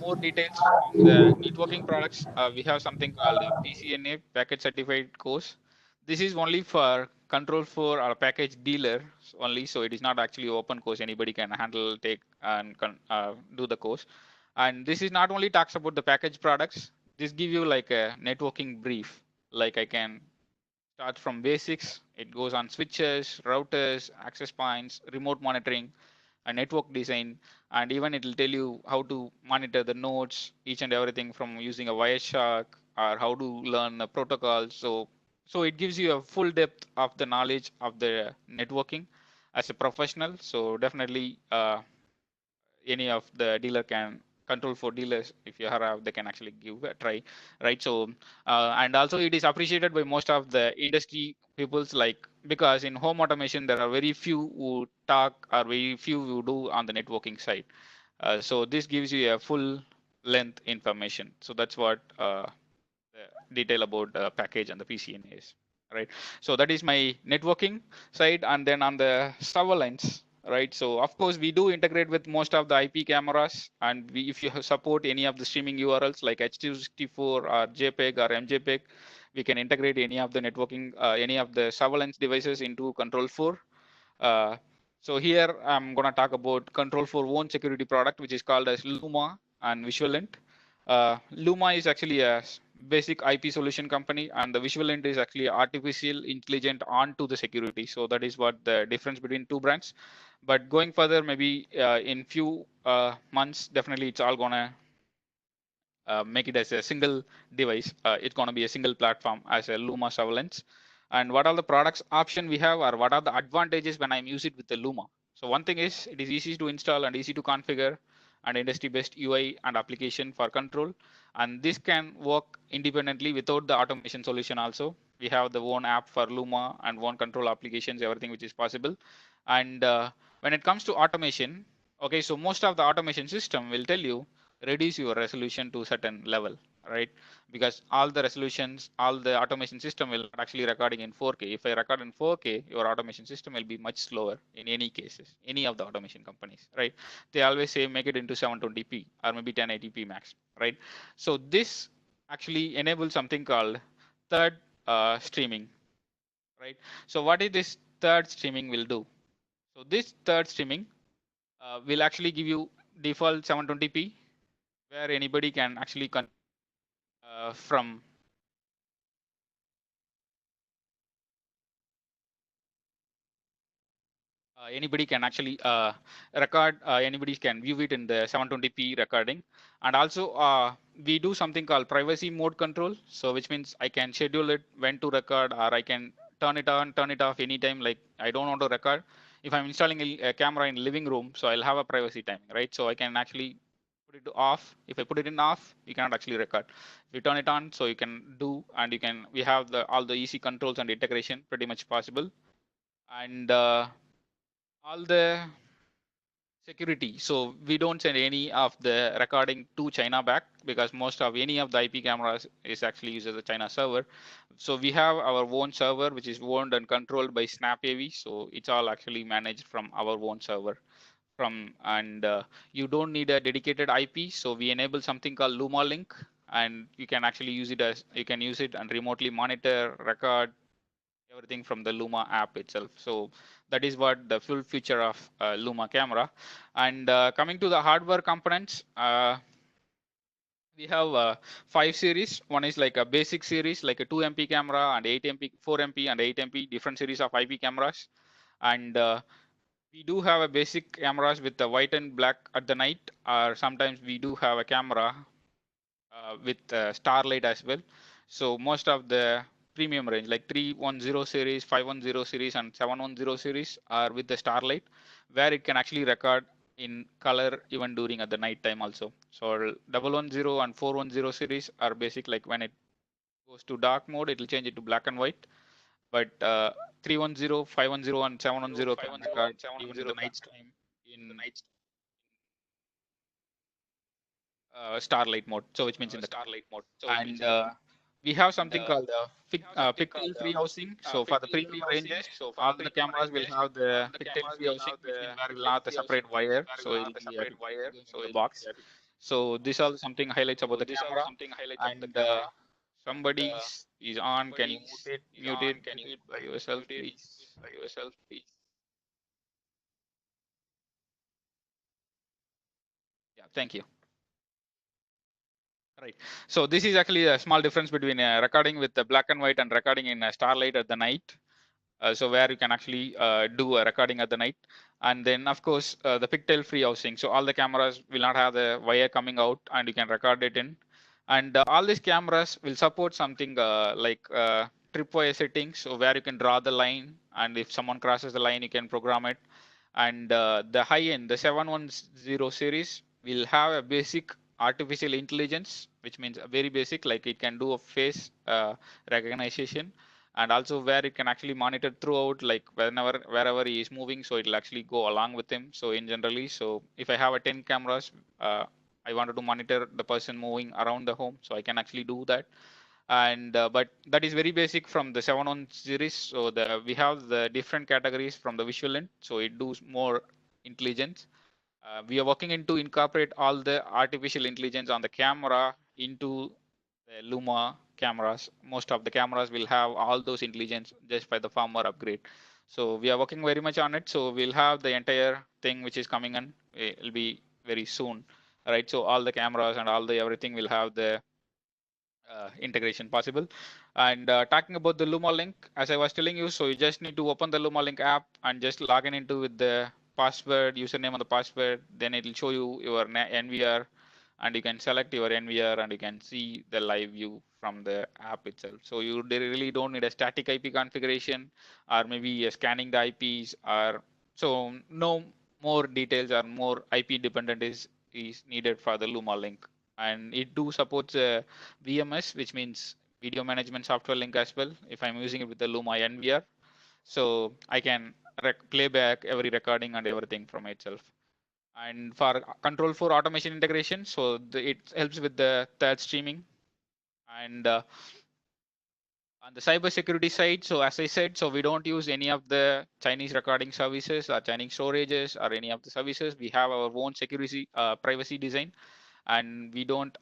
more details from the networking products, we have something called PCNA, Packet Certified Course. This is only for control for our package dealer only, so it is not actually open course. Anybody can handle, take, and do the course. And this is not only talks about the package products. This give you like a networking brief. Like I can start from basics. It goes on switches, routers, access points, remote monitoring, a network design, and even it will tell you how to monitor the nodes, each and everything from using a Wireshark, or how to learn a protocol. So it gives you a full depth of the knowledge of the networking as a professional. So definitely any of the dealer can control for dealers, if you have, they can actually give a try, right? So and also it is appreciated by most of the industry peoples, like, because in home automation there are very few who talk or very few who do on the networking side. So this gives you a full length information. So that's what the detail about the package and the PCNA is, right? So that is my networking side. And then on the surveillance, right? So of course we do integrate with most of the IP cameras, and if you support any of the streaming URLs like H264 or JPEG or MJPEG, we can integrate any of the networking, any of the surveillance devices into Control 4. So here I'm going to talk about Control 4 own security product, which is called as Luma and Visualint. Luma is actually a basic IP solution company, and the Visualint is actually artificial intelligent onto the security. So that is what the difference between two brands. But going further, maybe in few months, definitely it's all gonna make it as a single device. It's going to be a single platform as a Luma surveillance. And what are the products option we have, or what are the advantages when I use it with the Luma? So one thing is it is easy to install and easy to configure, and industry-based UI and application for control. And this can work independently without the automation solution also. We have the own app for Luma and one control applications, everything which is possible. And when it comes to automation, okay, so most of the automation system will tell you reduce your resolution to certain level, right? Because all the resolutions, all the automation system will actually recording in 4K. If I record in 4K, your automation system will be much slower in any cases, any of the automation companies, right? They always say make it into 720p or maybe 1080p max, right? So this actually enables something called third streaming, right? So what is this third streaming will do? So this third streaming will actually give you default 720p, where anybody can actually from anybody can actually record, anybody can view it in the 720p recording. And also we do something called privacy mode control, so which means I can schedule it when to record, or I can turn it on, turn it off anytime, like I don't want to record. If I'm installing a camera in living room, so I'll have a privacy timing, right? So I can actually put it to off. If I put it in off, you cannot actually record. If you turn it on, so you can do, and you can, we have the all the easy controls and integration pretty much possible. And all the security, so we don't send any of the recording to China back, because most of any of the IP cameras is actually used as a China server. So we have our own server which is owned and controlled by SnapAV, so it's all actually managed from our own server from. And you don't need a dedicated IP, so we enable something called Luma Link, and you can actually use it as, you can use it and remotely monitor, record everything from the Luma app itself. So that is what the full feature of Luma camera. And coming to the hardware components, we have 5 series. One is like a basic series, like a 2MP camera, and 8MP, 4MP and 8MP, different series of IP cameras. And we do have a basic cameras with the white and black at the night, or sometimes we do have a camera with starlight as well. So most of the premium range like 310 series, 510 series and 710 series are with the starlight, where it can actually record in color even during at the night time also. So 110 and 410 series are basic, like when it goes to dark mode, it will change it to black and white. But 310, 510 and 710 can record even in the night time in starlight mode, so which means in the starlight mode. And we have something called pigtail free housing. So for the premium ranges, all the cameras will have the pigtail free housing, which means where will not a separate wire, so it will be going in the box. So these are something highlights about the camera. And somebody is on, can you mute it by yourself, please? Yeah, thank you. Right. So this is actually a small difference between recording with the black and white and recording in starlight at the night. So where you can actually do a recording at the night. And then of course the pigtail free housing. So all the cameras will not have the wire coming out and you can record it in. And all these cameras will support something like tripwire settings. So where you can draw the line and if someone crosses the line, you can program it. And the high end, the 710 series will have a basic artificial intelligence, which means very basic, like it can do a face recognition, and also where it can actually monitor throughout, like wherever he is moving, so it'll actually go along with him. So in generally, so if I have a 10 cameras, I wanted to monitor the person moving around the home, so I can actually do that. And but that is very basic from the 7-1 series. So we have the different categories from the visual end, so it does more intelligence. We are working into incorporate all the artificial intelligence on the camera into the Luma cameras. Most of the cameras will have all those intelligence just by the firmware upgrade. So we are working very much on it. So we'll have the entire thing which is coming in. It will be very soon, right? So all the cameras and all the everything will have the integration possible. And talking about the Luma Link, as I was telling you, so you just need to open the Luma Link app and just log in into with the password, username and the password. Then it will show you your NVR, and you can select your NVR and you can see the live view from the app itself. So you really don't need a static IP configuration or maybe scanning the IPs, or so no more details or more IP dependent is needed for the Luma Link. And it do supports VMS, which means video management software link as well, if I'm using it with the Luma NVR. So I can play back every recording and everything from itself. And for control for automation integration, so it helps with the third streaming. And on the cybersecurity side, so as I said, so we don't use any of the Chinese recording services or Chinese storages or any of the services. We have our own security privacy design, and we don't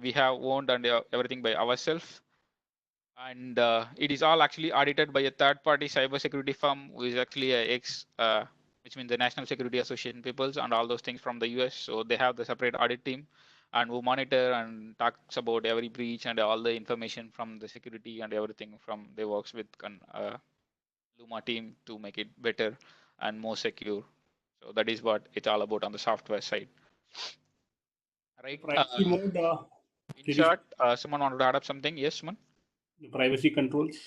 we have owned and everything by ourselves. And it is all actually audited by a third-party cybersecurity firm who is actually a which means the National Security Association peoples and all those things from the US. So they have the separate audit team and who monitor and talks about every breach and all the information from the security and everything from they works with Luma team to make it better and more secure. So that is what it's all about on the software side. Right. Privacy mode. In short, someone wanted to add up something. Yes, Suman? The privacy controls.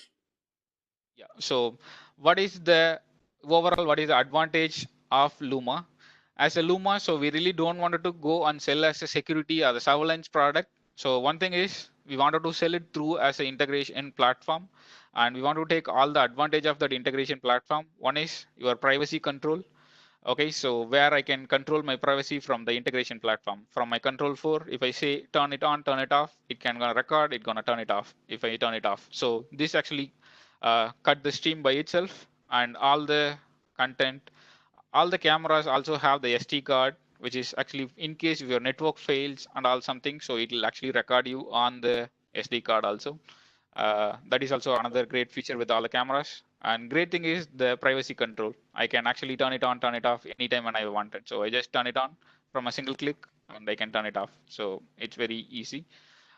Yeah. So what is the overall, what is the advantage of Luma? As a Luma, so we really don't want to go and sell as a security or the surveillance product. So one thing is we wanted to sell it through as an integration platform, and we want to take all the advantage of that integration platform. One is your privacy control. Okay, so where I can control my privacy from the integration platform. From my control 4, if I say turn it on, turn it off, it can gonna record, it gonna turn it off if I turn it off. So this actually cut the stream by itself, and all the content, all the cameras also have the SD card, which is actually in case if your network fails and all something, so it will actually record you on the SD card also. That is also another great feature with all the cameras. And great thing is the privacy control. I can actually turn it on, turn it off anytime when I want it. So I just turn it on from a single click and I can turn it off. So it's very easy.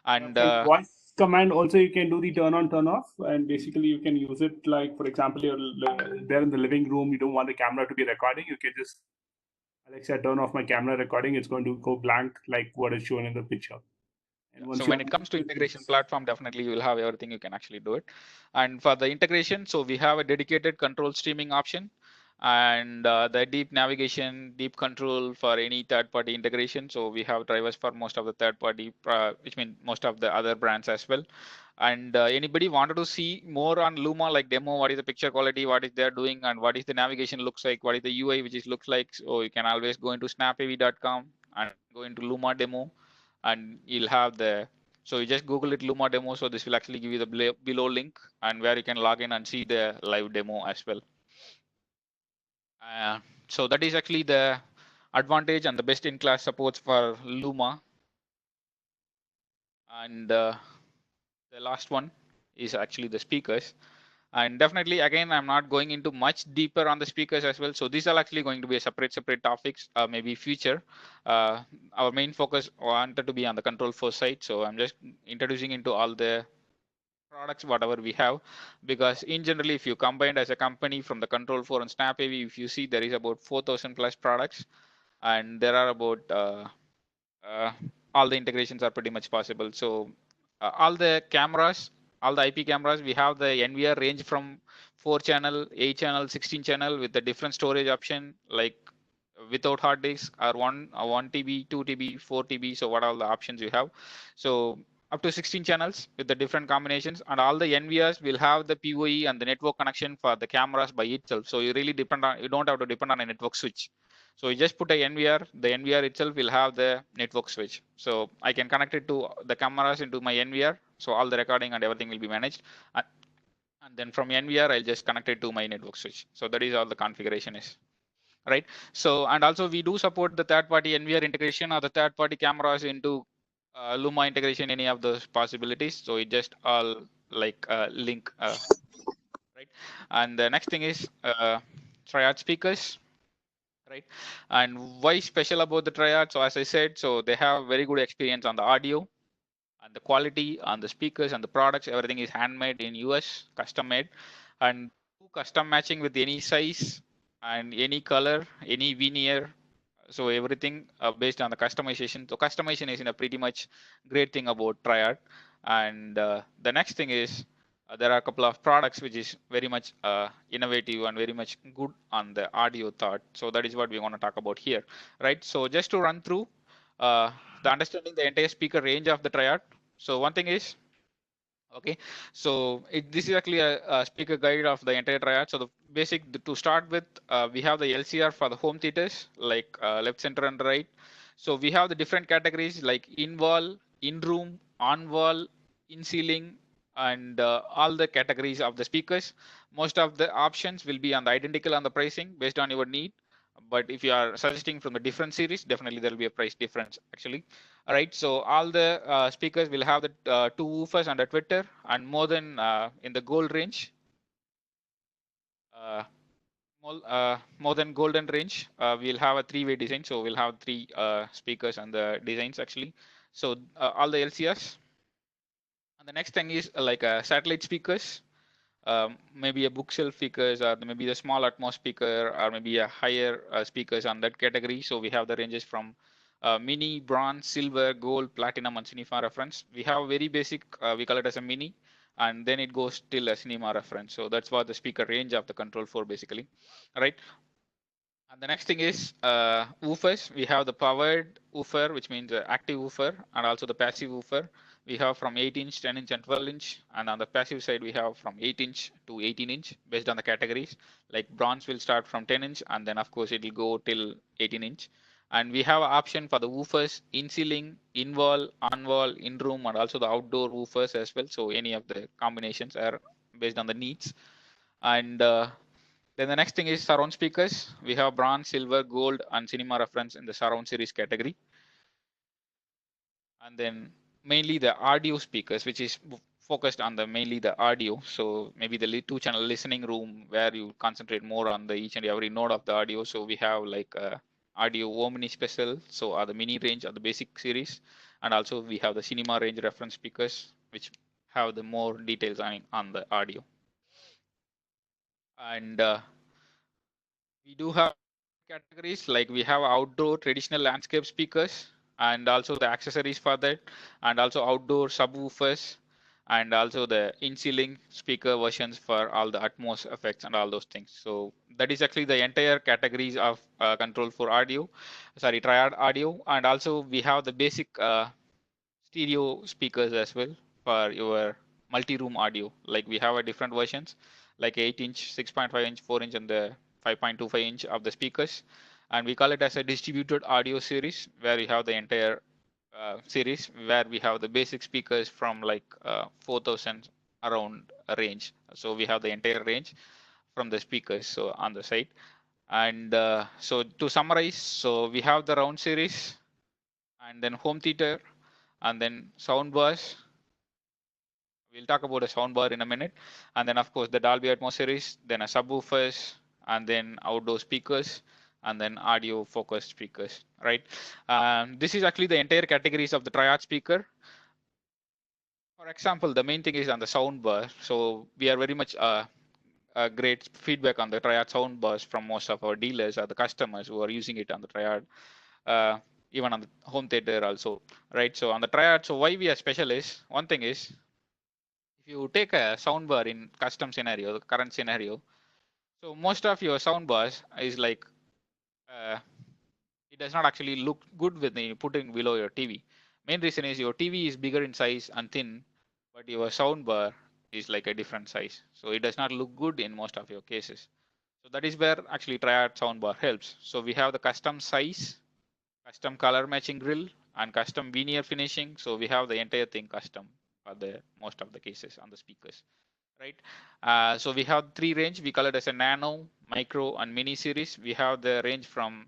And From voice command also you can do the turn on, turn off, and basically you can use it like, for example, you're there in the living room, you don't want the camera to be recording, you can just Alexa turn off my camera recording, it's going to go blank like what is shown in the picture. And so when it comes to integration platform, definitely you will have everything, you can actually do it. And for the integration, so we have a dedicated control streaming option, and the deep navigation, deep control for any third-party integration. So we have drivers for most of the third-party, which means most of the other brands as well. And anybody wanted to see more on Luma, like demo, what is the picture quality, what is they're doing, and what is the navigation looks like, what is the UI which is looks like. So you can always go into snapav.com and go into Luma demo, and you'll have the, so you just Google it Luma demo. So this will actually give you the below link and where you can log in and see the live demo as well. So that is actually the advantage and the best in class supports for Luma. And The last one is actually the speakers. And definitely, again, I'm not going into much deeper on the speakers as well. So these are actually going to be a separate topics, maybe future. Our main focus wanted to be on the control flow side. So I'm just introducing into all the products, whatever we have, because in generally, if you combined as a company from the control flow and SnapAV, if you see there is about 4,000 plus products, and there are about uh, all the integrations are pretty much possible. So all the cameras, all the IP cameras, we have the NVR range from 4 channel, 8 channel, 16 channel with the different storage option, like without hard disk or 1 TB, 2 TB, 4 TB. So what are all the options you have? So up to 16 channels with the different combinations, and all the NVRs will have the PoE and the network connection for the cameras by itself. So you really you don't have to depend on a network switch. So you just put a NVR, the NVR itself will have the network switch. So I can connect it to the cameras into my NVR. So all the recording and everything will be managed. And then from NVR, I'll just connect it to my network switch. So that is all the configuration is. Right. So, and also we do support the third-party NVR integration or the third-party cameras into Luma integration, any of those possibilities. So it just all like link, right? And the next thing is triad speakers. Right, and why special about the triad? So as I said, so they have very good experience on the audio and the quality on the speakers and the products. Everything is handmade in US, custom made, and custom matching with any size and any color, any veneer. So everything based on the customization. So customization is in a pretty much great thing about triad. And the next thing is there are a couple of products which is very much innovative and very much good on the audio thought. So that is what we want to talk about here, right? So just to run through the understanding the entire speaker range of the triad. So one thing is, okay, so this is actually a speaker guide of the entire triad. So the basic to start with, we have the LCR for the home theaters, like left, center, and right. So we have the different categories like in wall, in room, on wall, in ceiling, and all the categories of the speakers. Most of the options will be on the identical on the pricing based on your need. But if you are suggesting from a different series, definitely there will be a price difference actually. All right, so all the speakers will have the 2 woofers and a tweeter, and more than in the gold range, uh, more than golden range, we'll have a 3-way design. So we'll have 3 speakers and the designs actually. So all the LCRs. And the next thing is like satellite speakers. Maybe a bookshelf speakers, or maybe the small Atmos speaker, or maybe a higher speakers on that category. So we have the ranges from mini, bronze, silver, gold, platinum, and cinema reference. We have very basic, we call it as a mini, and then it goes till a cinema reference. So that's what the speaker range of the control for basically, right? And the next thing is woofers. We have the powered woofer, which means active woofer, and also the passive woofer. We have from 8-inch, 10-inch, and 12-inch. And on the passive side, we have from 8-inch to 18-inch based on the categories. Like bronze will start from 10-inch, and then of course it will go till 18-inch. And we have an option for the woofers in ceiling, in wall, on wall, in room, and also the outdoor woofers as well. So any of the combinations are based on the needs. And then the next thing is surround speakers. We have bronze, silver, gold, and cinema reference in the surround series category. And then mainly the audio speakers, which is focused on the mainly the audio. So maybe the 2-channel listening room where you concentrate more on the each and every node of the audio. So we have like audio omni special, so are the mini range of the basic series, and also we have the cinema range reference speakers, which have the more details on the audio. And we do have categories like we have outdoor traditional landscape speakers, and also the accessories for that, and also outdoor subwoofers, and also the in-ceiling speaker versions for all the Atmos effects and all those things. So that is actually the entire categories of control for audio, sorry, triad audio. And also we have the basic stereo speakers as well for your multi-room audio. Like we have a different versions like 8-inch, 6.5-inch, 4-inch, and the 5.25-inch of the speakers. And we call it as a distributed audio series where we have the entire series where we have the basic speakers from like 4,000 around a range. So we have the entire range from the speakers so on the site. And so to summarize, so we have the round series, and then home theater, and then sound bars, We'll talk about a soundbar in a minute, and then of course the Dolby Atmos series, then a subwoofers, and then outdoor speakers, and then audio focused speakers, right? This is actually the entire categories of the triad speaker. For example, the main thing is on the soundbar. So we are very much great feedback on the triad soundbars from most of our dealers or the customers who are using it on the triad, uh, even on the home theater also, right? So on the triad, so why we are special is, one thing is, if you take a soundbar in custom scenario, the current scenario, so most of your soundbars is like, it does not actually look good when you put it below your TV. Main reason is your TV is bigger in size and thin, but your soundbar is like a different size. So it does not look good in most of your cases. So that is where actually triad soundbar helps. So we have the custom size, custom color matching grill, and custom veneer finishing. So we have the entire thing custom for the most of the cases on the speakers, right? So we have three range. We call it as a nano, micro, and mini series. We have the range from,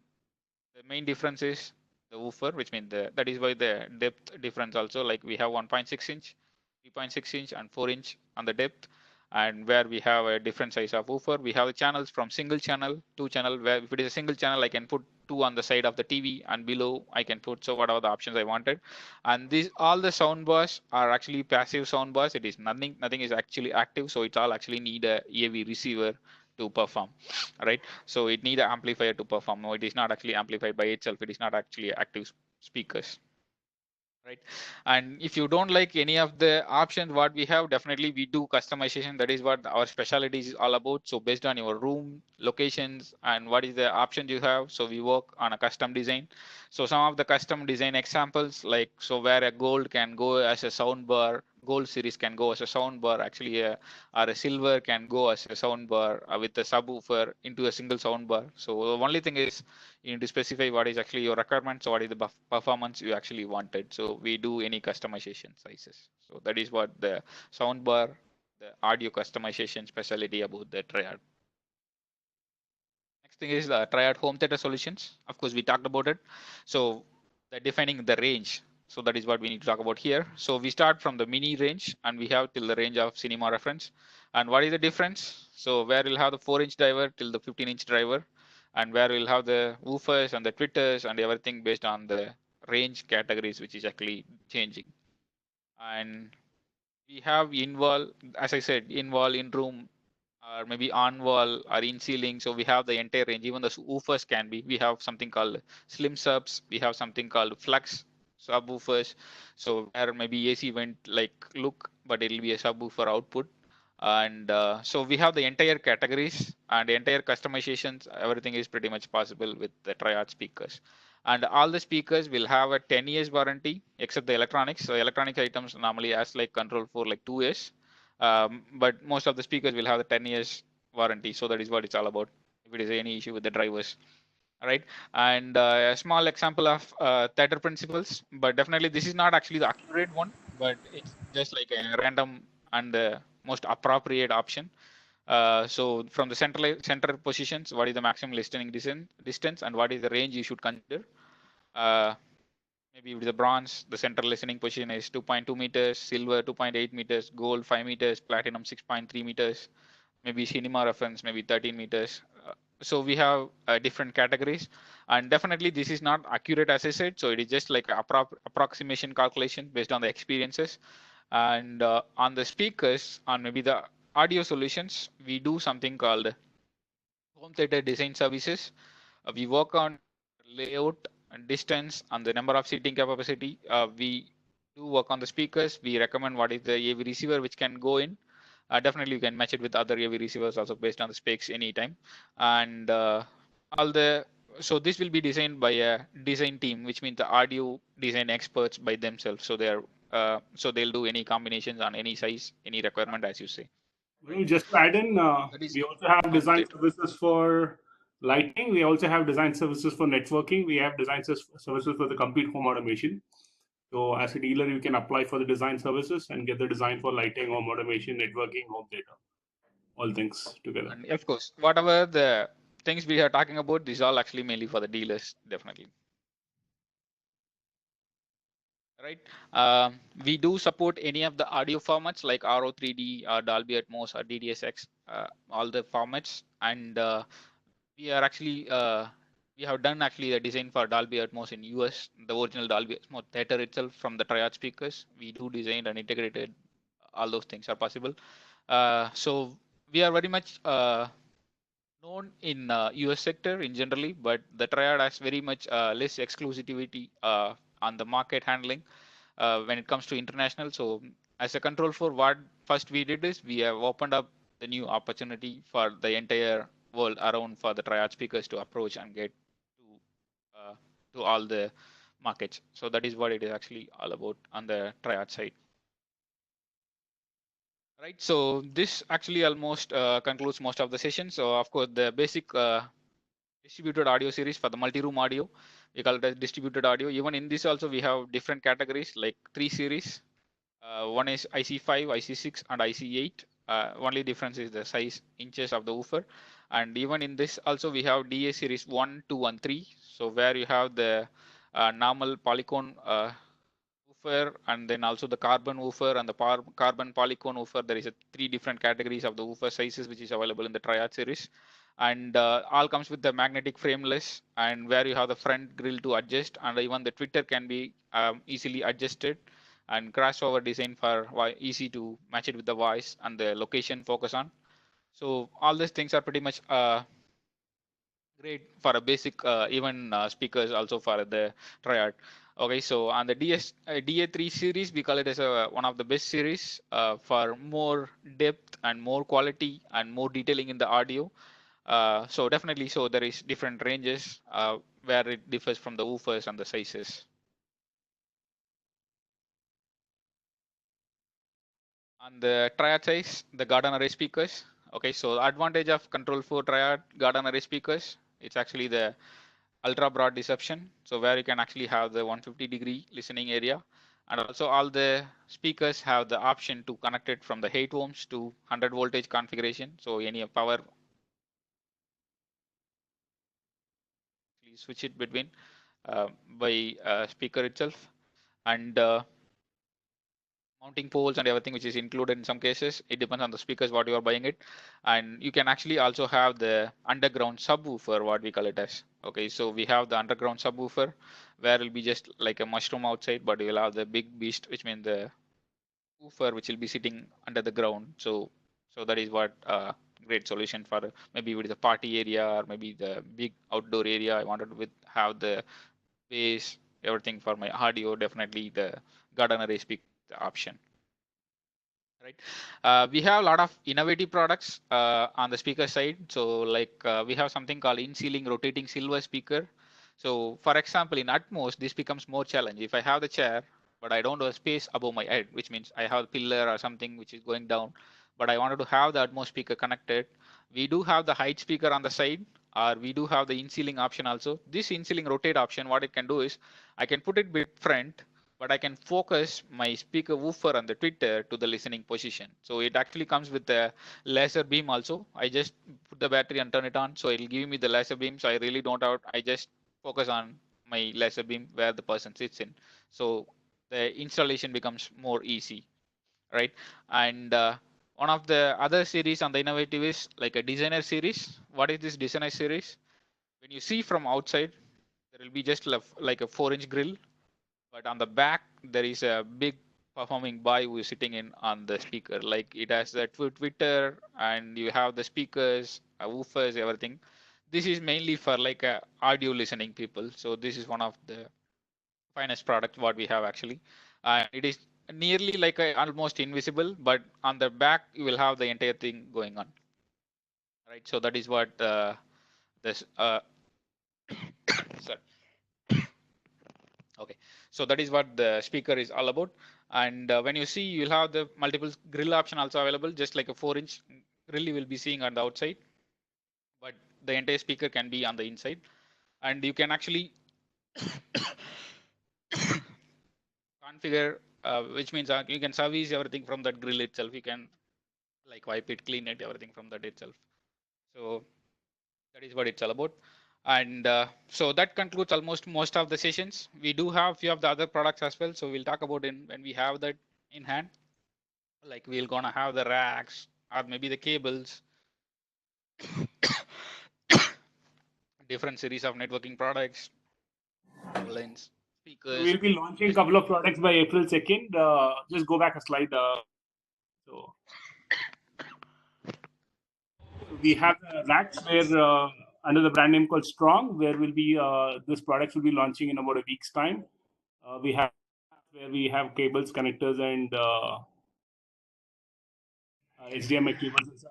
the main difference is the woofer, which means that is why the depth difference also, like we have 1.6 inch, 3.6 inch, and 4 inch on the depth. And where we have a different size of woofer, we have the channels from single channel, two channel, where if it is a single channel, I can put two on the side of the TV, and below I can put, so whatever the options I wanted. And these, all the sound bars are actually passive sound bars. It is nothing is actually active. So it's all actually need a AV receiver to perform, right? So it need an amplifier to perform. No, it is not actually amplified by itself. It is not actually active speakers, right? And if you don't like any of the options what we have, definitely we do customization. That is what our specialty is all about. So based on your room locations and what is the options you have, so we work on a custom design. So some of the custom design examples, like, so where a gold can go as a sound bar, gold series can go as a sound bar, actually or a silver can go as a sound bar with a subwoofer into a single sound bar. So the only thing is, you need to specify what is actually your requirement. So what is the performance you actually wanted. So we do any customization sizes. So that is what the soundbar, the audio customization specialty about the triad. Next thing is triad home theater solutions. Of course, we talked about it. So the defining the range. So that is what we need to talk about here. So we start from the mini range and we have till the range of cinema reference. And what is the difference? So where we'll have the 4-inch driver till the 15-inch driver, and where we'll have the woofers and the tweeters and everything based on the range categories, which is actually changing. And we have in wall, as I said, in wall, in room, or maybe on wall or in ceiling. So we have the entire range. Even the woofers can be. We have something called slim subs. We have something called flux subwoofers. So where maybe AC vent like look, but it'll be a subwoofer output. And so we have the entire categories and the entire customizations. Everything is pretty much possible with the triad speakers. And all the speakers will have a 10 years warranty, except the electronics. So electronic items normally as like control for like 2 years. But most of the speakers will have the 10 years warranty. So that is what it's all about. If it is any issue with the drivers, right? And a small example of theater principles, but definitely this is not actually the accurate one, but it's just like a random and the most appropriate option. So from the center positions, what is the maximum listening distance and what is the range you should consider? Uh, Maybe with the bronze, the center listening position is 2.2 meters, silver 2.8 meters, gold 5 meters, platinum 6.3 meters, maybe cinema reference, maybe 13 meters. So we have different categories, and definitely this is not accurate as I said. So it is just like approximation calculation based on the experiences. And on the speakers, on maybe the audio solutions, we do something called home theater design services. We work on layout and distance and the number of seating capacity. We do work on the speakers. We recommend what is the AV receiver which can go in. Definitely you can match it with other AV receivers also based on the specs anytime. And all the, so this will be designed by a design team, which means the audio design experts by themselves. So they're so they'll do any combinations on any size, any requirement as you say. Well, just to add in, we also have home design theater. services for lighting. We also have design services for networking. We have design services for the complete home automation. So as a dealer, you can apply for the design services and get the design for lighting, home automation, networking, home theater, all things together. And of course, whatever the things we are talking about, these all actually mainly for the dealers, definitely. right? We do support any of the audio formats like RO3D or Dolby Atmos or DDSX, all the formats, and we are actually we have done actually the design for Dolby Atmos in US, the original Dolby Atmos theater itself from the triad speakers. We do design and integrated all those things are possible. So we are very much known in US sector in generally, but the triad has very much less exclusivity on the market handling when it comes to international. So as a control for what first we did is we have opened up the new opportunity for the entire world around for the triad speakers to approach and get to all the markets. So that is what it is actually all about on the triad side. Right, so this actually almost concludes most of the session. So of course the basic distributed audio series for the multi-room audio, we call it as distributed audio. Even in this also we have different categories like 3 series. One is IC5, IC6 and IC8. Only difference is the size inches of the woofer. And even in this also we have DA series 1, 2 and 3. So where you have the normal polycone woofer and then also the carbon woofer and the carbon polycone woofer. There is a 3 different categories of the woofer sizes which is available in the triad series, and all comes with the magnetic frameless, and where you have the front grill to adjust, and even the tweeter can be easily adjusted, and crossover design for easy to match it with the voice and the location focus on. So all these things are pretty much great for a basic even speakers also for the triad. Okay, so on the DA3 series, we call it as one of the best series for more depth and more quality and more detailing in the audio. So definitely, so there is different ranges where it differs from the woofers and the sizes. On the triad size, the garden array speakers. Okay, so advantage of control 4 triad garden array speakers, it's actually the ultra broad reception, so where you can actually have the 150-degree listening area, and also all the speakers have the option to connect it from the 8 ohms to 100 voltage configuration. So any power, switch it between by speaker itself, and mounting poles and everything which is included in some cases. It depends on the speakers what you are buying it, and you can actually also have the underground subwoofer, what we call it as. Okay, so we have the underground subwoofer where it'll be just like a mushroom outside, but you will have the big beast, which means the woofer which will be sitting under the ground. So that is what great solution for maybe with the party area or maybe the big outdoor area. I wanted to have the bass, everything for my audio. Definitely the garden array speak the option. Right, we have a lot of innovative products on the speaker side. So like we have something called in-ceiling rotating silver speaker. So for example, in Atmos, this becomes more challenging. If I have the chair, but I don't have space above my head, which means I have a pillar or something which is going down, but I wanted to have the Atmos speaker connected. We do have the height speaker on the side, or we do have the in-ceiling option also. This in-ceiling rotate option, what it can do is, I can put it bit front, but I can focus my speaker woofer on the tweeter to the listening position. So it actually comes with the laser beam also. I just put the battery and turn it on, so it'll give me the laser beam. So I really don't out. I just focus on my laser beam where the person sits in. So the installation becomes more easy, right? And one of the other series on the innovative is like a designer series. What is this designer series? When you see from outside, there will be just like a 4-inch grill, but on the back there is a big performing boy who is sitting in on the speaker. Like it has the Twitter, and you have the speakers, woofers, everything. This is mainly for like audio listening people. So this is one of the finest product what we have actually. It is nearly like almost invisible, but on the back you will have the entire thing going on. Right. So that is what this. Sorry. Okay, so that is what the speaker is all about. And when you see, you'll have the multiple grill option also available, just like a 4-inch grill you will be seeing on the outside, but the entire speaker can be on the inside, and you can actually configure, which means you can service everything from that grill itself. You can like wipe it, clean it, everything from that itself. So that is what it's all about. And so that concludes almost most of the sessions. We do have few of the other products as well. So we'll talk about in when we have that in hand. Like we're gonna have the racks or maybe the cables, different series of networking products, lines, So speakers. we'll be launching a couple of products by April 2nd. Just go back a slide. So we have the racks where under the brand name called Strong, where will be this products will be launching in about a week's time. We have where we have cables, connectors, and HDMI cables and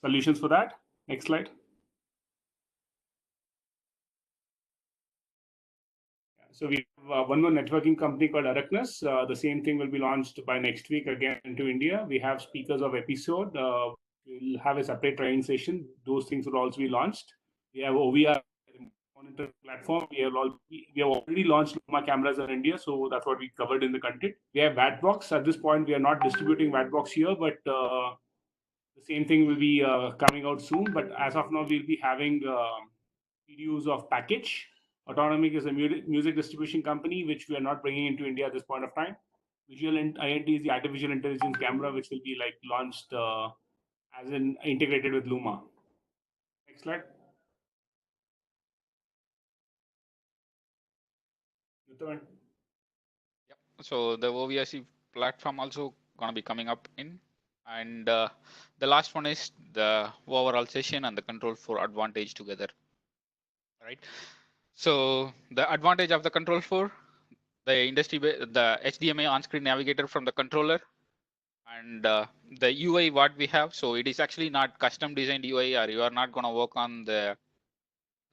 solutions for that. Next slide. So we have one more networking company called Arachnus. The same thing will be launched by next week again to India. We have speakers of episode. We'll have a separate training session. Those things will also be launched. We have OVR monitor platform. We have already launched Luma cameras in India, so that's what we covered in the content. We have Wattbox. At this point, we are not distributing Wattbox here, but the same thing will be coming out soon. But as of now, we'll be having PDUs of Package. Autonomic is a music distribution company, which we are not bringing into India at this point of time. Visual INT is the artificial intelligence camera, which will be like launched as in integrated with Luma. Next slide. Yep. So the OVRC platform also gonna be coming up in, and the last one is the overall session and the control for advantage together. Right. So the advantage of the control for the the HDMI on-screen navigator from the controller, and the UI what we have. So it is actually not custom designed UI, or you are not gonna work on the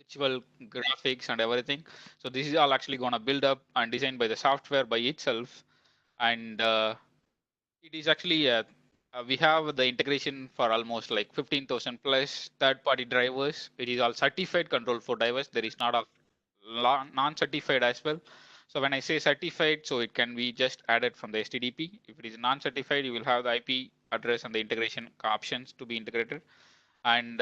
visual graphics and everything. So this is all actually gonna build up and designed by the software by itself, and it is actually we have the integration for almost like 15,000 plus third-party drivers. It is all certified control for drivers. There is not a non-certified as well. So when I say certified, so it can be just added from the STDP. If it is non-certified, you will have the IP address and the integration options to be integrated. And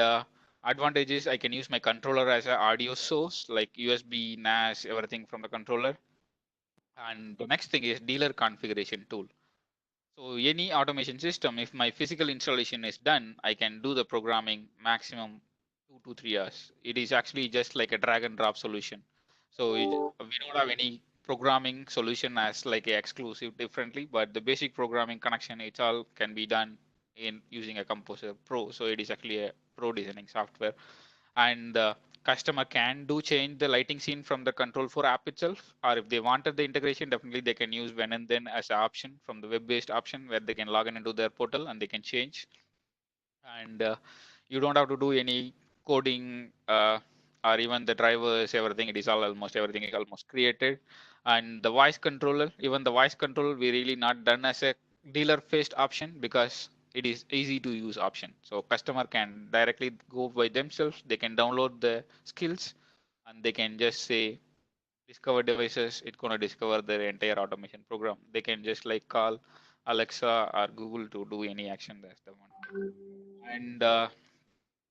advantages, I can use my controller as an audio source, like USB, NAS, everything from the controller. And the next thing is dealer configuration tool. So any automation system, if my physical installation is done, I can do the programming maximum 2 to 3 hours. It is actually just like a drag and drop solution. So we don't have any programming solution as like a exclusive differently, but the basic programming connection, it's all can be done in using a Composer Pro. So it is actually a pro designing software, and the customer can do change the lighting scene from the control for app itself, or if they wanted the integration, definitely they can use when and then as an option from the web-based option where they can log in into their portal and they can change. And you don't have to do any coding or even the drivers, everything. It is all almost everything is almost created. And the voice controller, even the voice control, we really not done as a dealer faced option because it is easy to use option. So customer can directly go by themselves. They can download the skills and they can just say discover devices. It's gonna discover their entire automation program. They can just like call Alexa or Google to do any action. That's the one. And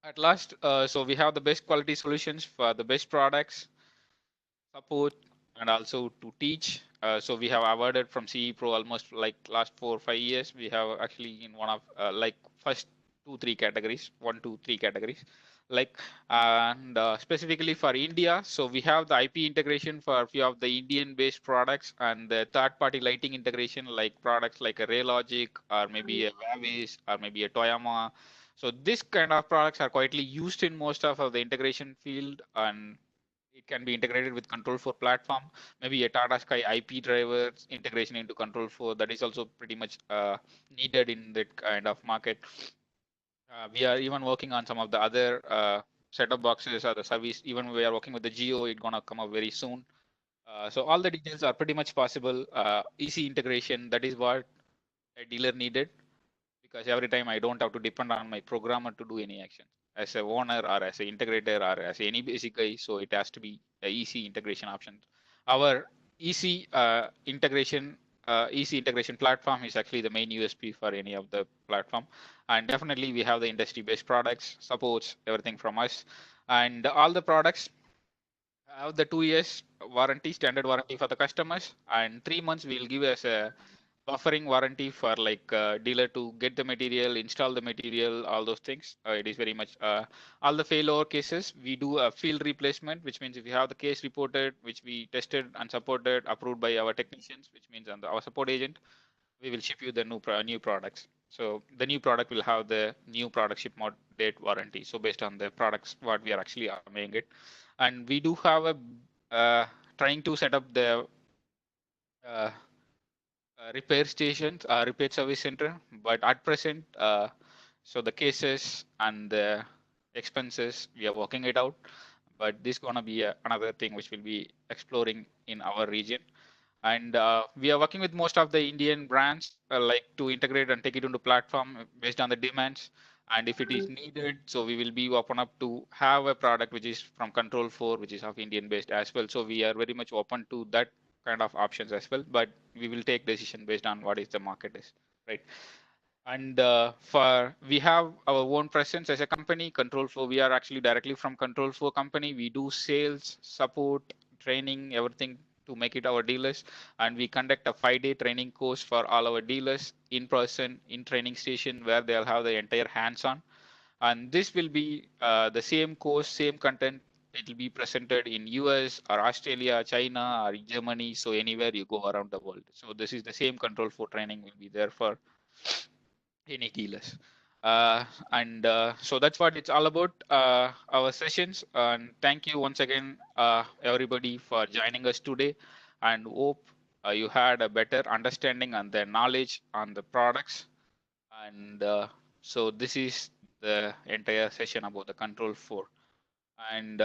at last, so we have the best quality solutions for the best products, support, and also to teach. So we have awarded from CE Pro almost like last 4 or 5 years. We have actually in one of like first 2 3 categories, 1 2 3 categories, like and specifically for India. So we have the IP integration for a few of the Indian-based products and the third-party lighting integration, like products like a Raylogic or maybe a Vavis or maybe a Toyama. So this kind of products are quietly used in most of the integration field, and it can be integrated with Control 4 platform, maybe a Tata Sky IP driver integration into Control 4. That is also pretty much needed in that kind of market. We are even working on some of the other set-top boxes or the service. Even we are working with the Geo. It's gonna come up very soon. So all the details are pretty much possible. Easy integration. That is what a dealer needed, because every time I don't have to depend on my programmer to do any action as a owner or as an integrator or as any basic guy. So it has to be a easy integration option. Our easy easy integration platform is actually the main USP for any of the platform. And definitely we have the industry based products, supports, everything from us. And all the products have the 2 years warranty, standard warranty for the customers, and 3 months we'll give as a buffering warranty for like dealer to get the material, install the material, all those things. It is very much all the failover cases. We do a field replacement, which means if you have the case reported, which we tested and supported, approved by our technicians, which means our support agent, we will ship you the new products. So the new product will have the new product ship date warranty. So based on the products, what we are actually making it, and we do have a trying to set up the uh, repair stations, repair service center. But at present, so the cases and the expenses, we are working it out. But this is gonna be another thing which we'll be exploring in our region. And we are working with most of the Indian brands, like to integrate and take it into platform based on the demands. And if it is needed, so we will be open up to have a product which is from Control 4, which is of Indian based as well. So we are very much open to that kind of options as well. But we will take decision based on what is the market is, right? And for we have our own presence as a company, Control 4. We are actually directly from Control 4 company. We do sales, support, training, everything to make it our dealers. And we conduct a 5-day training course for all our dealers in person in training station where they'll have the entire hands-on. And this will be the same course, same content. It will be presented in US or Australia, China or Germany. So anywhere you go around the world. So this is the same Control 4 training will be there for any dealers. And so that's what it's all about, our sessions. And thank you once again, everybody, for joining us today. And hope you had a better understanding and the knowledge on the products. And so this is the entire session about the Control 4. And